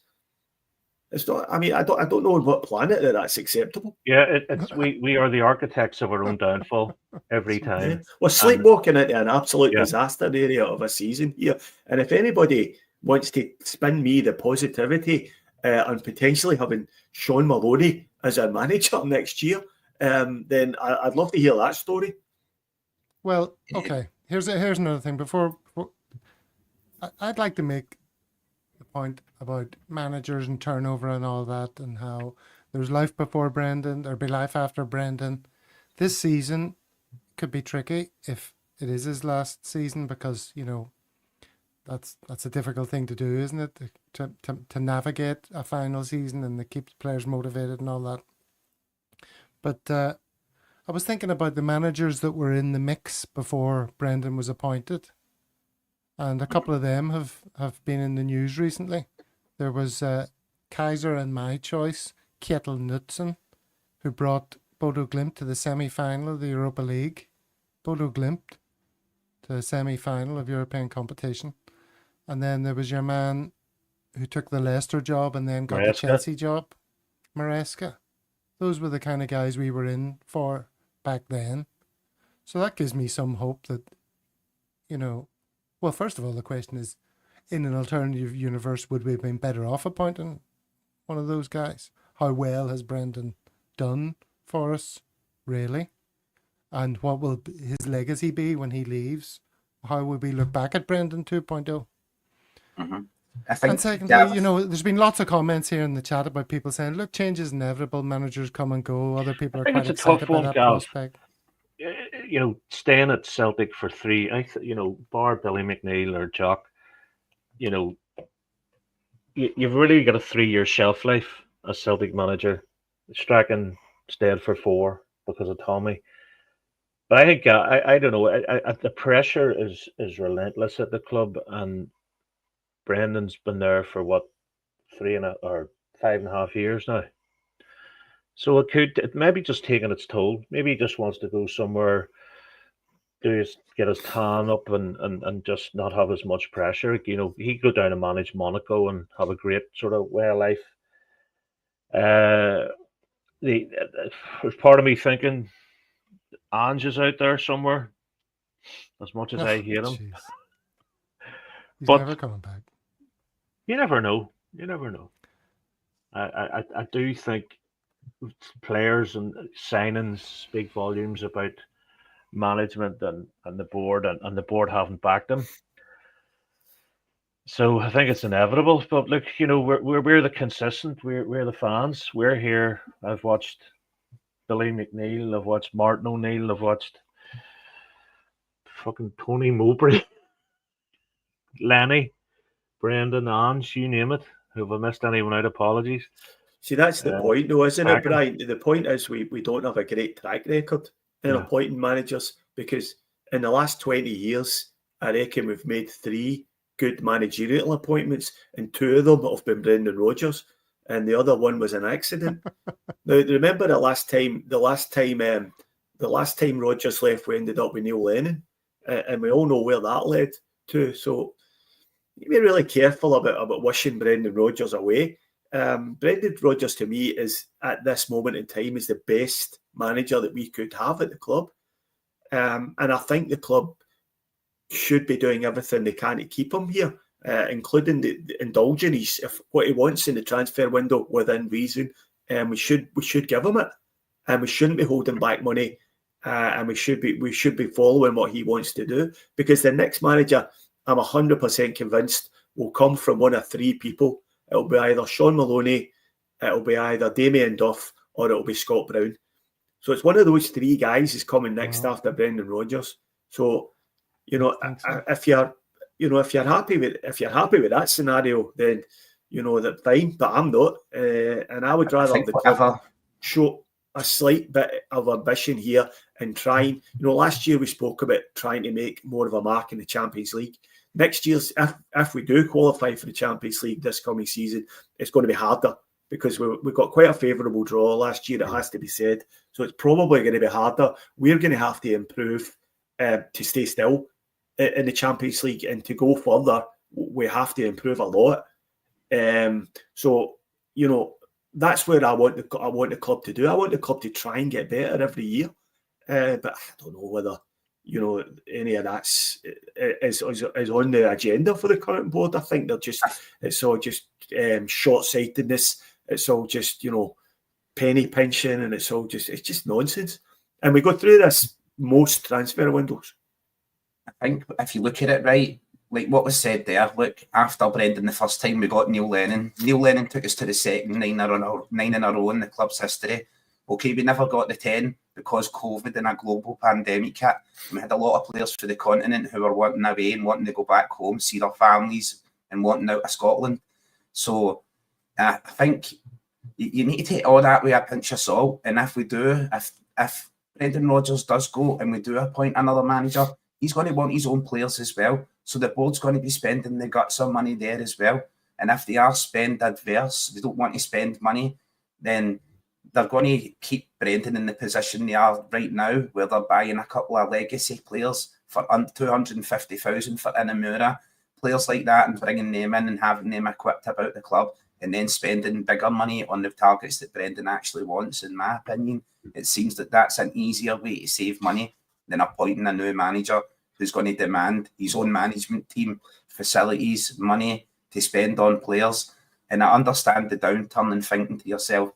It's not. I mean, I don't know on what planet that's acceptable. Yeah, it's we are the architects of our own downfall every Yeah. time. We're sleepwalking into an absolute Yeah. disaster area of a season here. And if anybody wants to spin me the positivity on potentially having Sean Maloney as our manager next year, then I'd love to hear that story. Well, okay. Here's another thing. Before I'd like to make the point about managers and turnover and all that, and how there's life before Brendan, there'll be life after Brendan. This season could be tricky if it is his last season, because that's a difficult thing to do, isn't it? To navigate a final season and to keep players motivated and all that. But I was thinking about the managers that were in the mix before Brendan was appointed, and a couple of them have been in the news recently. There was Kaiser and my choice, Kjetil Knutsen, who brought Bodo Glimt to the semi-final of the Europa League. Bodo Glimt to the semi-final of European competition. And then there was your man who took the Leicester job and then got the Chelsea job, Maresca. Those were the kind of guys we were in for back then. So that gives me some hope that, well, first of all, the question is, in an alternative universe, would we have been better off appointing one of those guys? How well has Brendan done for us, really? And what will his legacy be when he leaves? How will we look back at Brendan 2.0? Mm-hmm. I think, and secondly, there's been lots of comments here in the chat about people saying, look, change is inevitable, managers come and go, other people are quite excited by that prospect. Staying at Celtic for 3, bar Billy McNeil or Jock, you've really got a 3-year shelf life as Celtic manager. Strachan stayed for 4 because of Tommy. But I think I don't know. The pressure is relentless at the club, and Brendan's been there for 5.5 years now. So it maybe just taking its toll. Maybe he just wants to go somewhere, get his tan up and just not have as much pressure. He could go down and manage Monaco and have a great sort of way of life. There's part of me thinking Ange is out there somewhere, as much as I hate him. He's never coming back. You never know. I do think players and signings speak volumes about management and the board, and the board haven't backed him. So I think it's inevitable. But look, we're the consistent. We're the fans. We're here. I've watched Billy McNeil. I've watched Martin O'Neill. I've watched fucking Tony Mowbray, Lenny, Brendan, Ange, you name it. Have I missed anyone out? Apologies. See, that's the point, though, isn't it, Brian? The point is we don't have a great track record in appointing managers, because in the last 20 years, I reckon we've made 3 good managerial appointments, and 2 of them have been Brendan Rodgers, and the other one was an accident. Now, remember the last time Rodgers left, we ended up with Neil Lennon, and we all know where that led to. So be really careful about wishing Brendan Rodgers away. Brendan Rodgers, to me, is at this moment in time is the best manager that we could have at the club, and I think the club should be doing everything they can to keep him here, including indulging if what he wants in the transfer window within reason. We should give him it, and we shouldn't be holding back money, and we should be following what he wants to do, because the next manager, I'm 100% convinced, will come from one of 3 people. It'll be either Sean Maloney, it'll be either Damien Duff, or it'll be Scott Brown. So it's one of those 3 guys is coming next after Brendan Rodgers. So, if you're happy with that scenario, then that fine. But I'm not, and I would rather the club show a slight bit of ambition here and trying. Last year we spoke about trying to make more of a mark in the Champions League. Next year, if we do qualify for the Champions League this coming season, it's going to be harder, because we got quite a favourable draw last year, it has to be said. So it's probably going to be harder. We're going to have to improve to stay still in the Champions League, and to go further, we have to improve a lot. So, that's where I want the club to do. I want the club to try and get better every year. But I don't know whether any of that's is on the agenda for the current board. I think it's all just short-sightedness. It's all just penny pinching, and it's just nonsense. And we go through this most transfer windows. I think if you look at it right, like what was said there, look, after Brendan the first time we got Neil Lennon. Neil Lennon took us to the second 9 in a row in the club's history. Okay, we never got the 10 because COVID and a global pandemic hit. We had a lot of players for the continent who were wanting away and wanting to go back home, see their families, and wanting out of Scotland. So I think you need to take all that with a pinch of salt. And if we do, if Brendan Rodgers does go and we do appoint another manager, he's going to want his own players as well. So the board's going to be spending the guts of money there as well. And if they are spend adverse, they don't want to spend money, then they're going to keep Brendan in the position they are right now, where they're buying a couple of legacy players for $250,000 for Inamura, players like that, and bringing them in and having them equipped about the club, and then spending bigger money on the targets that Brendan actually wants. In my opinion, it seems that that's an easier way to save money than appointing a new manager who's going to demand his own management team, facilities, money to spend on players. And I understand the downturn and thinking to yourself,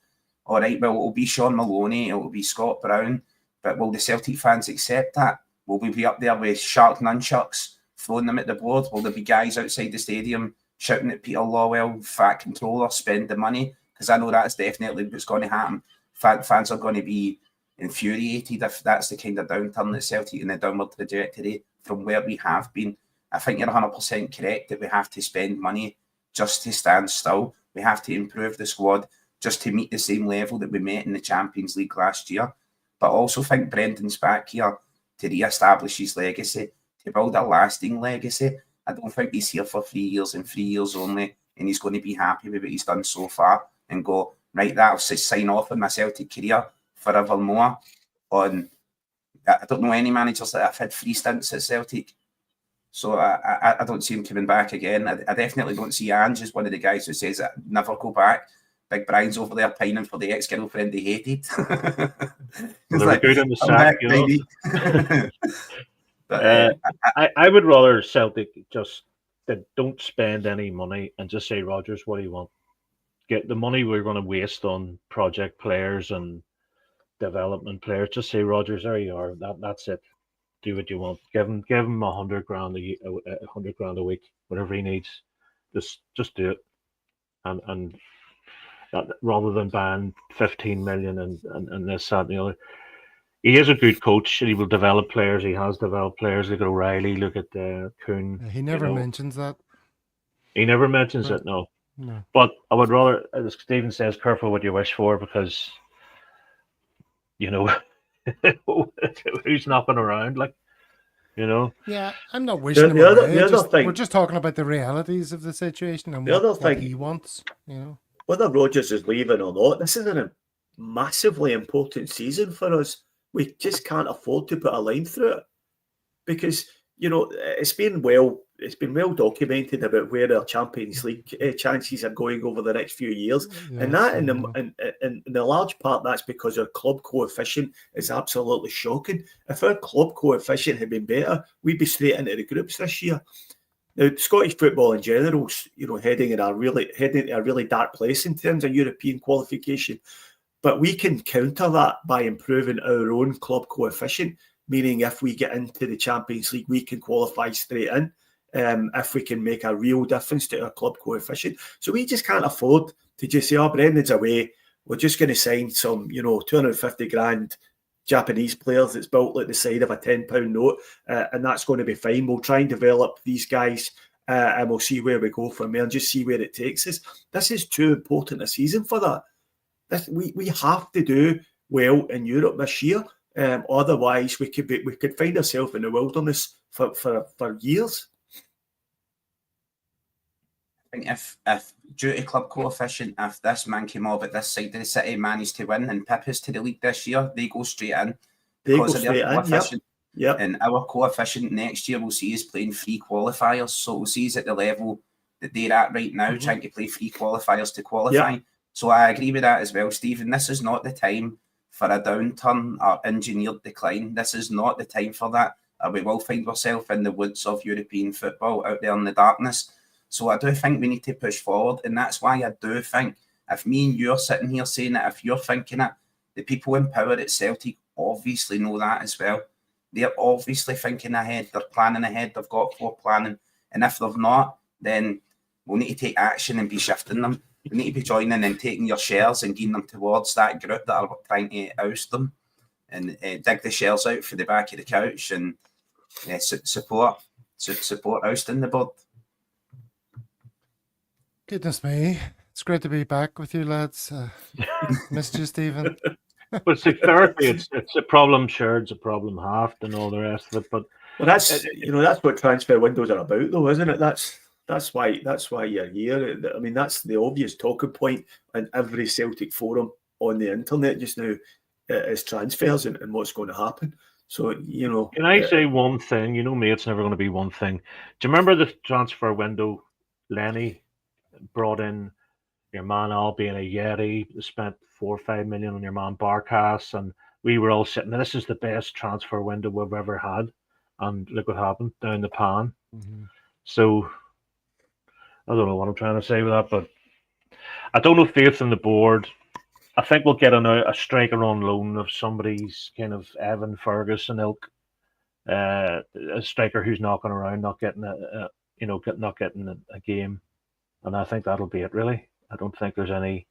all right, well, it'll be Sean Maloney, it'll be Scott Brown, but will the Celtic fans accept that? Will we be up there with shark nunchucks, throwing them at the board? Will there be guys outside the stadium shouting at Peter Lawwell, fat controller, spend the money? Because I know that's definitely what's going to happen. Fans are going to be infuriated if that's the kind of downturn that Celtic in the downward trajectory from where we have been. I think you're 100% correct that we have to spend money just to stand still. We have to improve the squad just to meet the same level that we met in the Champions League last year. But I also think Brendan's back here to re-establish his legacy, to build a lasting legacy. I don't think he's here for 3 years and 3 years only, and he's going to be happy with what he's done so far and go, right, that'll sign off on my Celtic career forevermore. I don't know any managers that have had 3 stints at Celtic. So I don't see him coming back again. I definitely don't see Ange as one of the guys who says never go back. Big Brian's over there pining for the ex-girlfriend he hated. They're like, good in the sack, But, I would rather Celtic just don't spend any money and just say, Rodgers, what do you want? Get the money we're going to waste on project players and development players. Just say, Rodgers, there you are. That's it. Do what you want. Give him $100,000 $100,000 a week, whatever he needs. Just do it, and rather than ban 15 million and this, that, and the other. He is a good coach. He will develop players. He has developed players. Look at O'Reilly. Look at Kuhn. He never mentions that. He never mentions it. No. But I would rather, as Stephen says, careful what you wish for, because who's knocking around, Yeah, I'm not wishing him away. We're just talking about the realities of the situation and what he wants. Whether Rodgers is leaving or not, this is a massively important season for us. We just can't afford to put a line through it, because it's been well documented about where our Champions League chances are going over the next few years, and that in the large part that's because our club coefficient is absolutely shocking. If our club coefficient had been better, we'd be straight into the groups this year. Now, Scottish football in general, heading to a really dark place in terms of European qualification. But we can counter that by improving our own club coefficient, meaning if we get into the Champions League, we can qualify straight in. If we can make a real difference to our club coefficient. So we just can't afford to just say, Brendan's away, we're just going to sign some, 250 grand Japanese players that's built like the side of a £10 note, and that's going to be fine. We'll try and develop these guys, and we'll see where we go from there and just see where it takes us. This is too important a season for that. We have to do well in Europe this year. Otherwise, we could find ourselves in the wilderness for years. I think if due to club coefficient, if this man came over at this side of the city managed to win and pip us to the league this year, they go straight in because of their coefficient. Yep. And our coefficient next year will see us playing 3 qualifiers. So we'll see us at the level that they're at right now, trying to play 3 qualifiers to qualify. Yep. So I agree with that as well, Stephen. This is not the time for a downturn or engineered decline. This is not the time for that. We will find ourselves in the woods of European football out there in the darkness. So I do think we need to push forward. And that's why I do think if me and you're sitting here saying it, if you're thinking it, the people in power at Celtic obviously know that as well. They're obviously thinking ahead. They're planning ahead. They've got planning. And if they've not, then we'll need to take action and be shifting them. We need to be joining and taking your shares and getting them towards that group that are trying to oust them and dig the shells out for the back of the couch and support ousting the board. Goodness me. It's great to be back with you, lads. Missed you, Stephen. But therapy, it's a problem shared, it's a problem halved, and all the rest of it. But that's that's what transfer windows are about, though, isn't it? That's why you're here. I mean, that's the obvious talking point in every Celtic forum on the internet just now is transfers and what's going to happen. So, can I say one thing? You know me, it's never going to be one thing. Do you remember the transfer window? Lenny brought in your man Al being a Yeti, spent 4 or 5 million on your man Barkas, and we were all sitting there. This is the best transfer window we've ever had, and look what happened down the pan. Mm-hmm. So I don't know what I'm trying to say with that, but I don't have faith in the board. I think we'll get a striker on loan of somebody's kind of Evan Ferguson ilk, a striker who's knocking around, not getting a game, and I think that'll be it. Really, I don't think there's any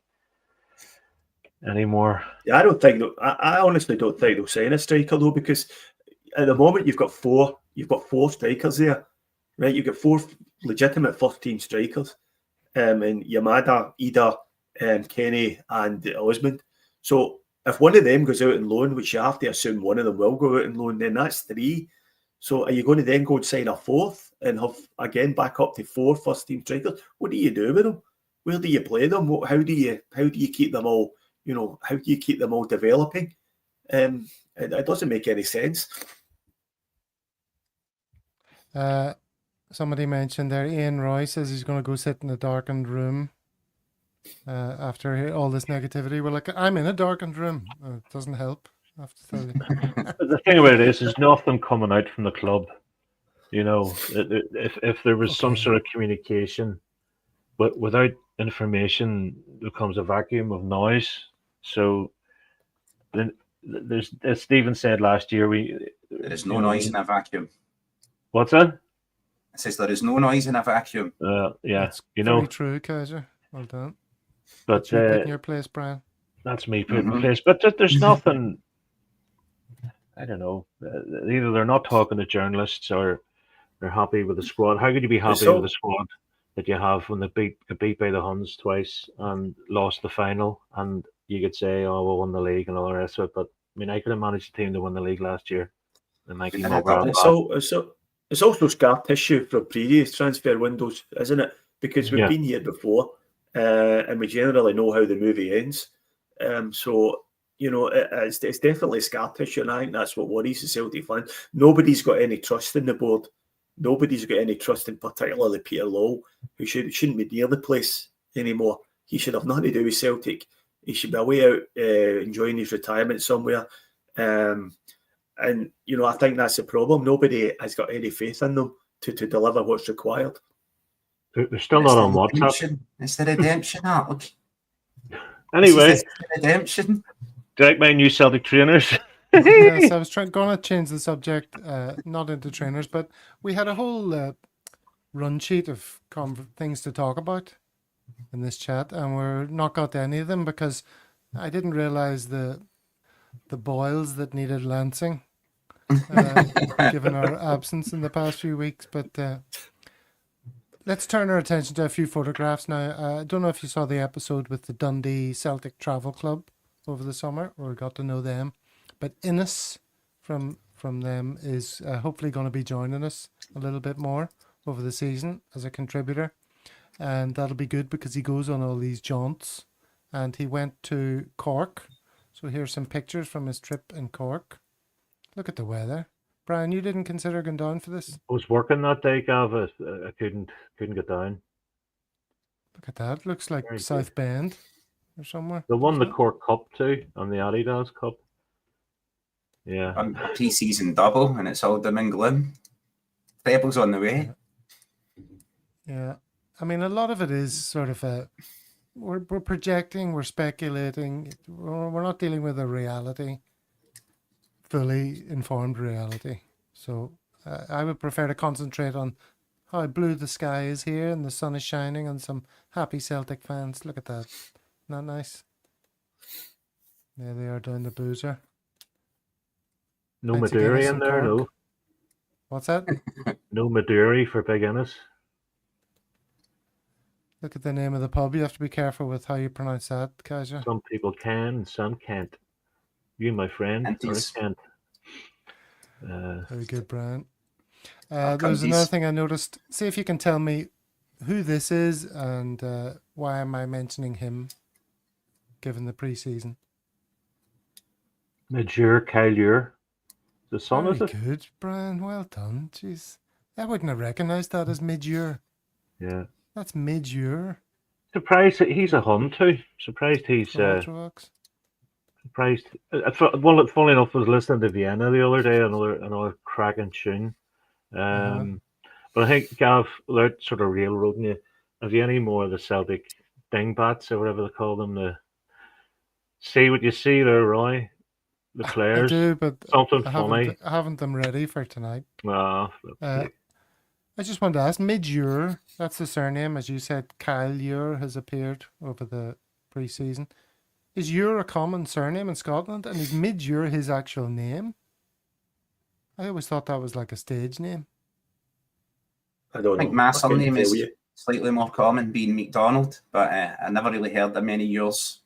more. Yeah, I don't think. I honestly don't think they'll sign a striker though, because at the moment you've got four strikers there, right? You've got 4 legitimate first-team strikers, and Yamada, Ida, Kenny, and Osmond. So if one of them goes out on loan, which you have to assume one of them will go out on loan, then that's 3. So are you going to then go and sign a 4th and have again back up to 4 first-team strikers? What do you do with them? Where do you play them? How do you keep them all? How do you keep them all developing? It doesn't make any sense. Somebody mentioned there, Ian Roy says he's going to go sit in a darkened room after all this negativity. Well, I'm in a darkened room. It doesn't help, I have to tell you. The thing about it is nothing coming out from the club. If there was some sort of communication, but without information, there comes a vacuum of noise. So then there's, as Stephen said last year, there is no noise in a vacuum. What's that? It says there is no noise in a vacuum. Yeah, that's very true, Kaiser. Well done. But you put in your place, Brian. That's me putting in place. But there's nothing. I don't know. Either they're not talking to journalists or they're happy with the squad. How could you be happy with the squad that you have when they got beat by the Huns twice and lost the final? And you could say, "Oh, we won the league" and all the rest of it. But I mean, I could have managed a team to win the league last year. It's also scar tissue from previous transfer windows, isn't it? Because we've been here before, and we generally know how the movie ends. So it's definitely scar tissue, and I think that's what worries the Celtic fans. Nobody's got any trust in the board. Nobody's got any trust in particularly Peter Lowell, who shouldn't be near the place anymore. He should have nothing to do with Celtic. He should be away out enjoying his retirement somewhere. And I think that's the problem. Nobody has got any faith in them to deliver what's required. They're still not on WhatsApp. It's the redemption arc. Anyway, redemption. Do you like my new Celtic trainers? Yes, I was going to change the subject, not into trainers, but we had a whole run sheet of things to talk about in this chat, and we're not got to any of them because I didn't realize the boils that needed lancing, given our absence in the past few weeks. But let's turn our attention to a few photographs now. I don't know if you saw the episode with the Dundee Celtic Travel Club over the summer, or got to know them. But Innes from them is hopefully going to be joining us a little bit more over the season as a contributor. And that'll be good because he goes on all these jaunts. And he went to Cork. So here's some pictures from his trip in Cork. Look at the weather. Brian, you didn't consider going down for this? I was working that day, Gav. I couldn't get down. Look at that. Looks like Very South good. Bend. or somewhere. They won the wasn't it? Cork Cup too, and the Adidas Cup. Yeah. A pre-season double, and it's all doom and gloom. Treble's on the way. Yeah. I mean, a lot of it is sort of we're projecting, we're speculating, we're not dealing with a reality, fully informed reality. So I would prefer to concentrate on how blue the sky is here and the sun is shining and some happy Celtic fans. Look at that. Not nice. There they are down the boozer. No Pints of Guinness Madurai in and there, Cork. no. What's that? No Madurai for Big Innes. Look at the name of the pub. You have to be careful with how you pronounce that, Kaiser. Some people can, and some can't. You, my friend, And are a he's- can't. Very good, Brian. Our There's another countries. thing I noticed. See if you can tell me who this is and why am I mentioning him, given the preseason. Major Kylure. The son, Very is it? good, Brian. Well done. Jeez, I wouldn't have recognised that as mid-year. Yeah. That's mid-year Surprised that he's a Hun too. Surprised he's for Ultravox. surprised. Well, funny enough, I was listening to Vienna the other day, another cracking tune. But I think Gav, without sort of railroading you, have you any more of the Celtic dingbats or whatever they call them? The see what you see there, Roy. The I players. do, but Something I funny. haven't them ready for tonight. Ah, I just wanted to ask, Mid-Ure, that's the surname, as you said, Kyle Ure has appeared over the pre-season. Is Ure a common surname in Scotland, and is Mid-Ure his actual name? I always thought that was like a stage name. I don't I think know. my I couldn't surname tell is you. slightly more common, being McDonald, but I never really heard that many years.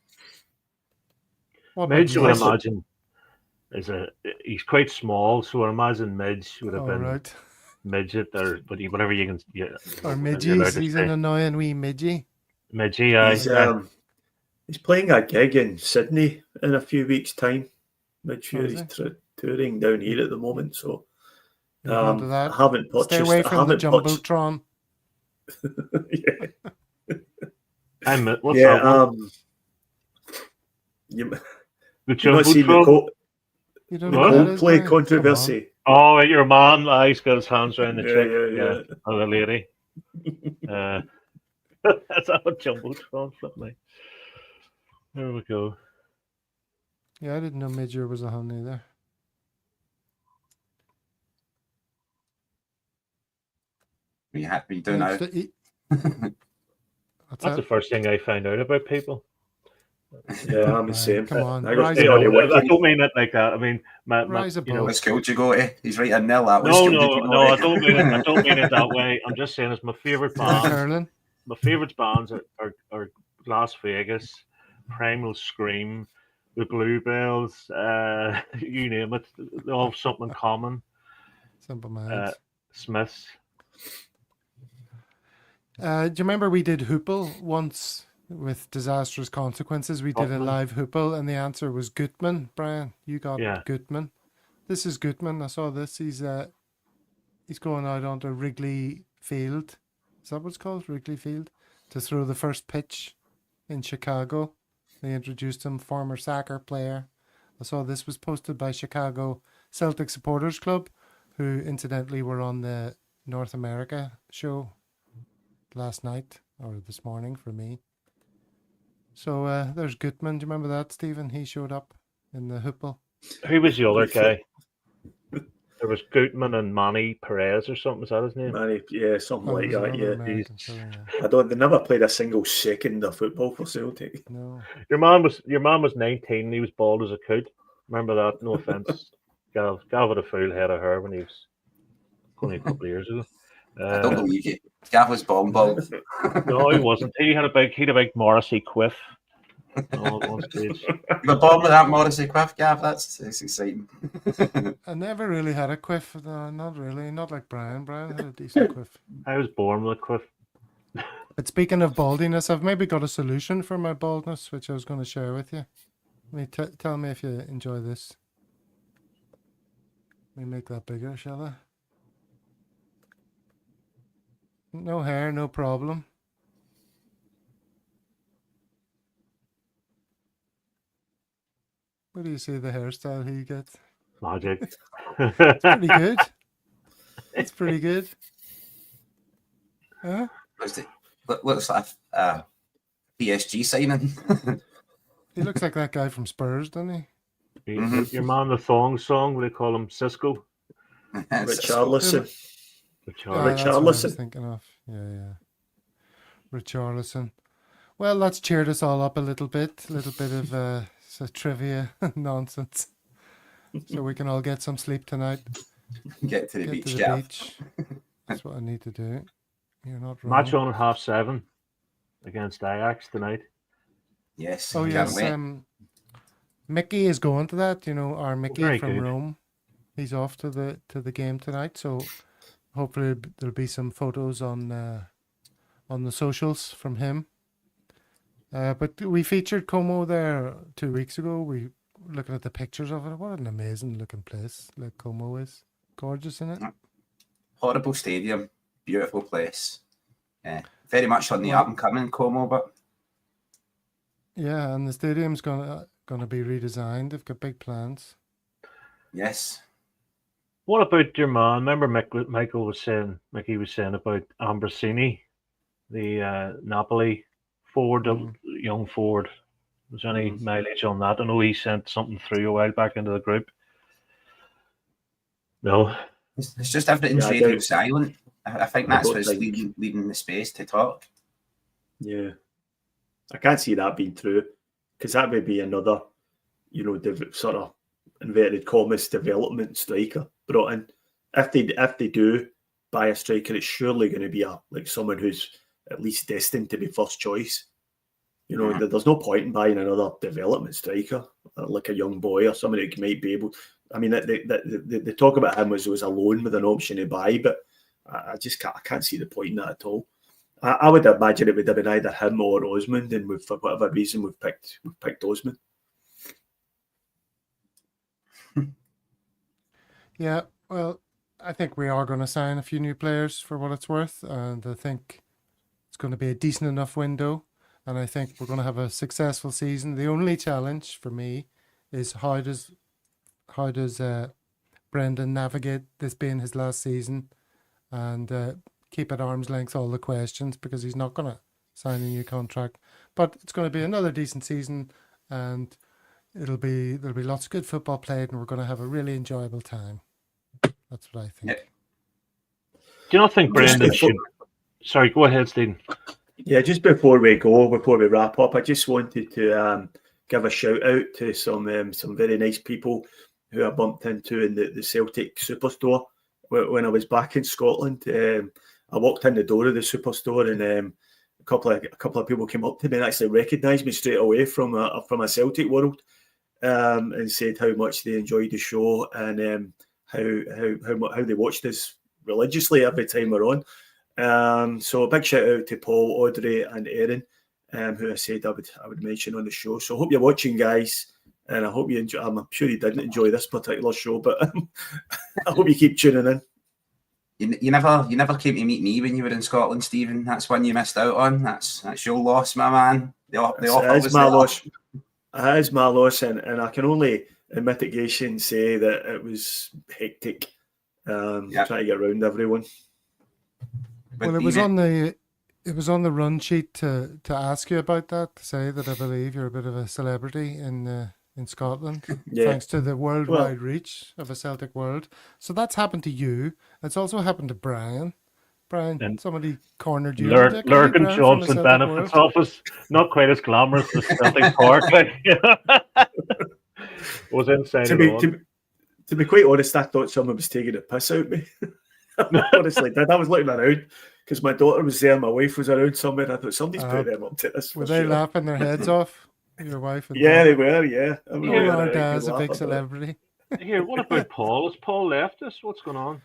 What about Midge, I would Midge? imagine, he's quite small, so I imagine Midge would have Oh, been right. midget or whatever you can. Yeah, Or you're allowed Midgies, to he's say. an annoying wee Midgie. Midgie, aye. He's playing a gig in Sydney in a few weeks' time. Not sure is he's he? touring down here at the moment, so You're going to I that. haven't purchased. Stay away I from the haven't purchased. Jumbotron. Yeah, What's yeah. that one? You The not seen the Jumbotron? You don't know What? what that is, Coldplay Brian? Come on. controversy? Oh, your man, he's got his hands around the Yeah, chick. yeah. Oh, the lady. That's a Jumbotron, flip me. There we go. Yeah, I didn't know Midge was a Hun either. Are you doing Yeah, now? What's That's the that? first thing I find out about people. Yeah, I'm Brian, the same. come on, I got rise stay above on the it. I wiki. don't mean it like that. I mean, Rise you know, above. What school did you go to? He's right in there. That no, school did you go no, to? I don't mean it. I don't mean it that way. I'm just saying it's my favorite Like band. hurling. My favorite bands are Las Vegas, Primal Scream, the Bluebells, you name it. They all have something in common. Simple minds. Smiths. Do you remember we did Hoople once with disastrous consequences? We did a Gutman. live Hoople, and the answer was Gutman. Brian, you got Yeah. Gutman. This is Gutman. I saw this. He's going out onto Wrigley Field. Is that what it's called? Wrigley Field, to throw the first pitch in Chicago. They introduced him, former soccer player. I saw this was posted by Chicago Celtic Supporters Club, who incidentally were on the North America show last night or this morning for me. So there's Gutman. Do you remember that, Stephen? He showed up in the Hoople. Who was the other guy? There was Gutman and Manny Perez or something. Is that his name? Manny, yeah, something Oh, like there's that. another Yeah, American fella, yeah. I don't. They never played a single second of football for Celtic. No. Your man was 19. And he was bald as a coot. Remember that? No offense. Gav had a full head of hair when he was only a couple of years ago. I don't believe you. Gav was bald. No, he wasn't. He had a big Morrissey quiff. Oh, at one stage. You were born with that Morrissey quiff, Gav. That's exciting. I never really had a quiff. No, not really. Not like Brian. Brian had a decent quiff. I was born with a quiff. But speaking of baldiness, I've maybe got a solution for my baldness, which I was going to share with you. Tell me if you enjoy this. Let me make that bigger, shall I? No hair, no problem. What do you say the hairstyle he gets? Magic. Pretty good. It's pretty good. Huh? Looks like a PSG signing. He looks like that guy from Spurs, doesn't he? Your man, the thong song, what do they call him? Cisco? Richarlison. Ah, that's what I was Richarlison. thinking of. Yeah. Richarlison. Well, that's cheered us all up a little bit. A little bit of trivia nonsense. So we can all get some sleep tonight. Get to the Get beach, to the Gav. beach. That's what I need to do. You're not wrong. Match on at 7:30 against Ajax tonight. Yes. Oh can't yes, wait. Mickey is going to that. You know, our Mickey Very from good. Rome. He's off to the game tonight. So hopefully there'll be some photos on the socials from him. But we featured Como there 2 weeks ago. We were looking at the pictures of it. What an amazing looking place! Like Como is gorgeous, isn't it? Horrible stadium, beautiful place. Very much on the Well- up and coming, Como, but Yeah, and the stadium's gonna be redesigned. They've got big plans. yes. What about your man? Remember Mickey was saying about Ambrosini, the Napoli forward, the young forward. Was there any mileage on that? I know he sent something through a while back into the group. No. It's just everything's Yeah, I radio don't- silent. I think I that's don't what's think- leaving the space to talk. Yeah, I can't see that being true because that would be another, sort of inverted commas development striker brought in. If they do buy a striker, it's surely going to be someone who's at least destined to be first choice. There's no point in buying another development striker like a young boy or somebody who might be able. I mean, they talk about him as it was a loan with an option to buy, but I can't see the point in that at all. I would imagine it would have been either him or Osmond, and for whatever reason we've picked Osmond. Yeah, well, I think we are going to sign a few new players for what it's worth, and I think it's going to be a decent enough window, and I think we're going to have a successful season. The only challenge for me is how does Brendan navigate this being his last season, and keep at arm's length all the questions, because he's not going to sign a new contract. But it's going to be another decent season, and there'll be lots of good football played, and we're going to have a really enjoyable time. That's what I think. Yeah. Do you not think Brendan should? Sorry, go ahead, Stephen. Yeah, just before we wrap up, I just wanted to give a shout out to some very nice people who I bumped into in the Celtic Superstore when I was back in Scotland. I walked in the door of the Superstore, and a couple of people came up to me and actually recognised me straight away from a Celtic world, and said how much they enjoyed the show, and how they watched us religiously every time we're on. So a big shout out to Paul, Audrey, and Erin, who I said I would mention on the show. So I hope you're watching, guys, and I hope you enjoy. I'm sure you didn't enjoy this particular show, but I hope you keep tuning in. You never came to meet me when you were in Scotland, Stephen. That's one you missed out on. That's your loss, my man. The offer It is was my there. loss. It is my loss, and I can only in mitigation say that it was hectic trying to get around everyone. But Well, it was even- on the run sheet to ask you about that, to say that I believe you're a bit of a celebrity in Scotland, Yeah. thanks to the worldwide reach of a Celtic World. So that's happened to you. It's also happened to Brian. Brian, And somebody cornered you. Did they call you Lurgan Brian from the Johnson Celtic benefits World? office, not quite as glamorous as Celtic Park. Was inside To it be, all. to be quite honest, I thought someone was taking a piss out of me. Honestly, I was looking around because my daughter was there, my wife was around somewhere. I thought somebody's put them up to this. Were for they sure. laughing their heads off? Your wife and Yeah, daughter? they were. Yeah, I was Oh, really our having a good dad's a laugh big about it. celebrity. Here, what about Paul? Has Paul left us? What's going on?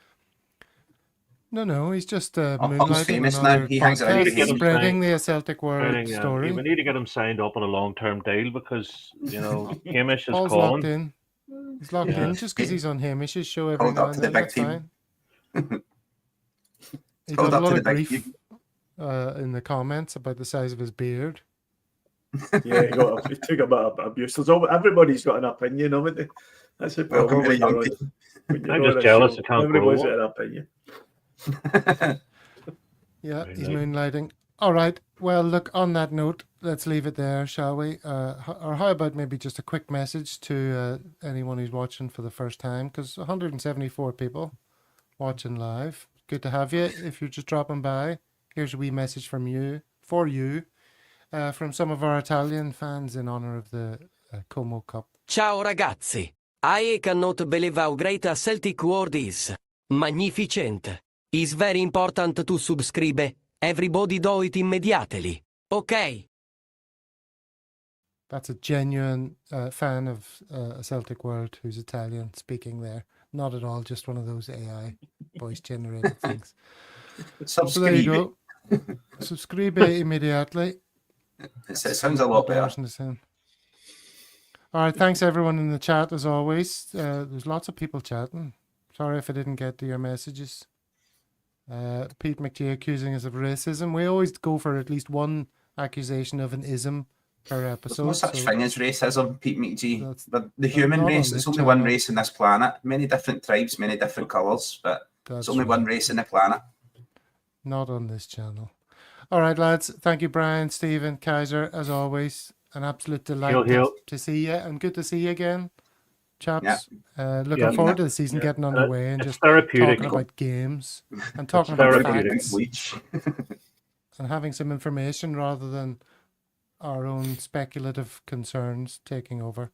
No, he's just Paul's moonlighting famous on now. other He hangs around podcasts, with spreading him. the Celtic World story. We need to get him signed up on a long-term deal because Hamish is Paul's locked calling. in. He's locked in just because he's on Hamish's show every Called now up and to the then. big That's team. fine. He Called got a up to lot the of big grief team. in the comments about the size of his beard. Yeah, he took a bit of abuse. Everybody's got an opinion, haven't they? That's the Welcome problem to the when you're young on, team. when you're I'm on just a jealous show. I can't Everybody's go. got an opinion. Yeah, he's Moonlighting. moonlighting. All right. Well, look, on that note, let's leave it there, shall we? Or how about maybe just a quick message to anyone who's watching for the first time? Because 174 people watching live. Good to have you. If you're just dropping by, here's a wee message from you, for you, from some of our Italian fans in honor of the Como Cup. Ciao ragazzi. I cannot believe how great a Celtic world is. Magnificent. It's very important to subscribe. Everybody do it immediately. Okay. That's a genuine fan of a Celtic World who's Italian speaking there. Not at all, just one of those AI voice generated things. So there you go. Subscribe immediately. It sounds a lot better. Embarrassing to say. All right, thanks everyone in the chat as always. There's lots of people chatting. Sorry if I didn't get to your messages. Pete McGee accusing us of racism. We always go for at least one accusation of an ism per episode. There's no such thing as racism, Pete McGee. But the not human on race, this there's only one channel. race in this planet. Many different tribes, many different colours, but That's there's only one right. race in the planet. Not on this channel. All right, lads. Thank you, Brian, Stephen, Kaiser, as always. An absolute delight Hail. to see you, and good to see you again, chaps. Looking Yeah. forward to the season Yeah. getting underway and It's just therapeutic. talking about games and talking about therapeutic. facts Bleach. and having some information rather than our own speculative concerns taking over.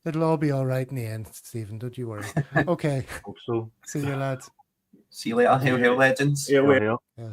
It'll all be all right in the end, Stephen. Don't you worry. Okay. Hope so. See you, lads. See you later, Hail Legends. Yeah, Hail. Yeah.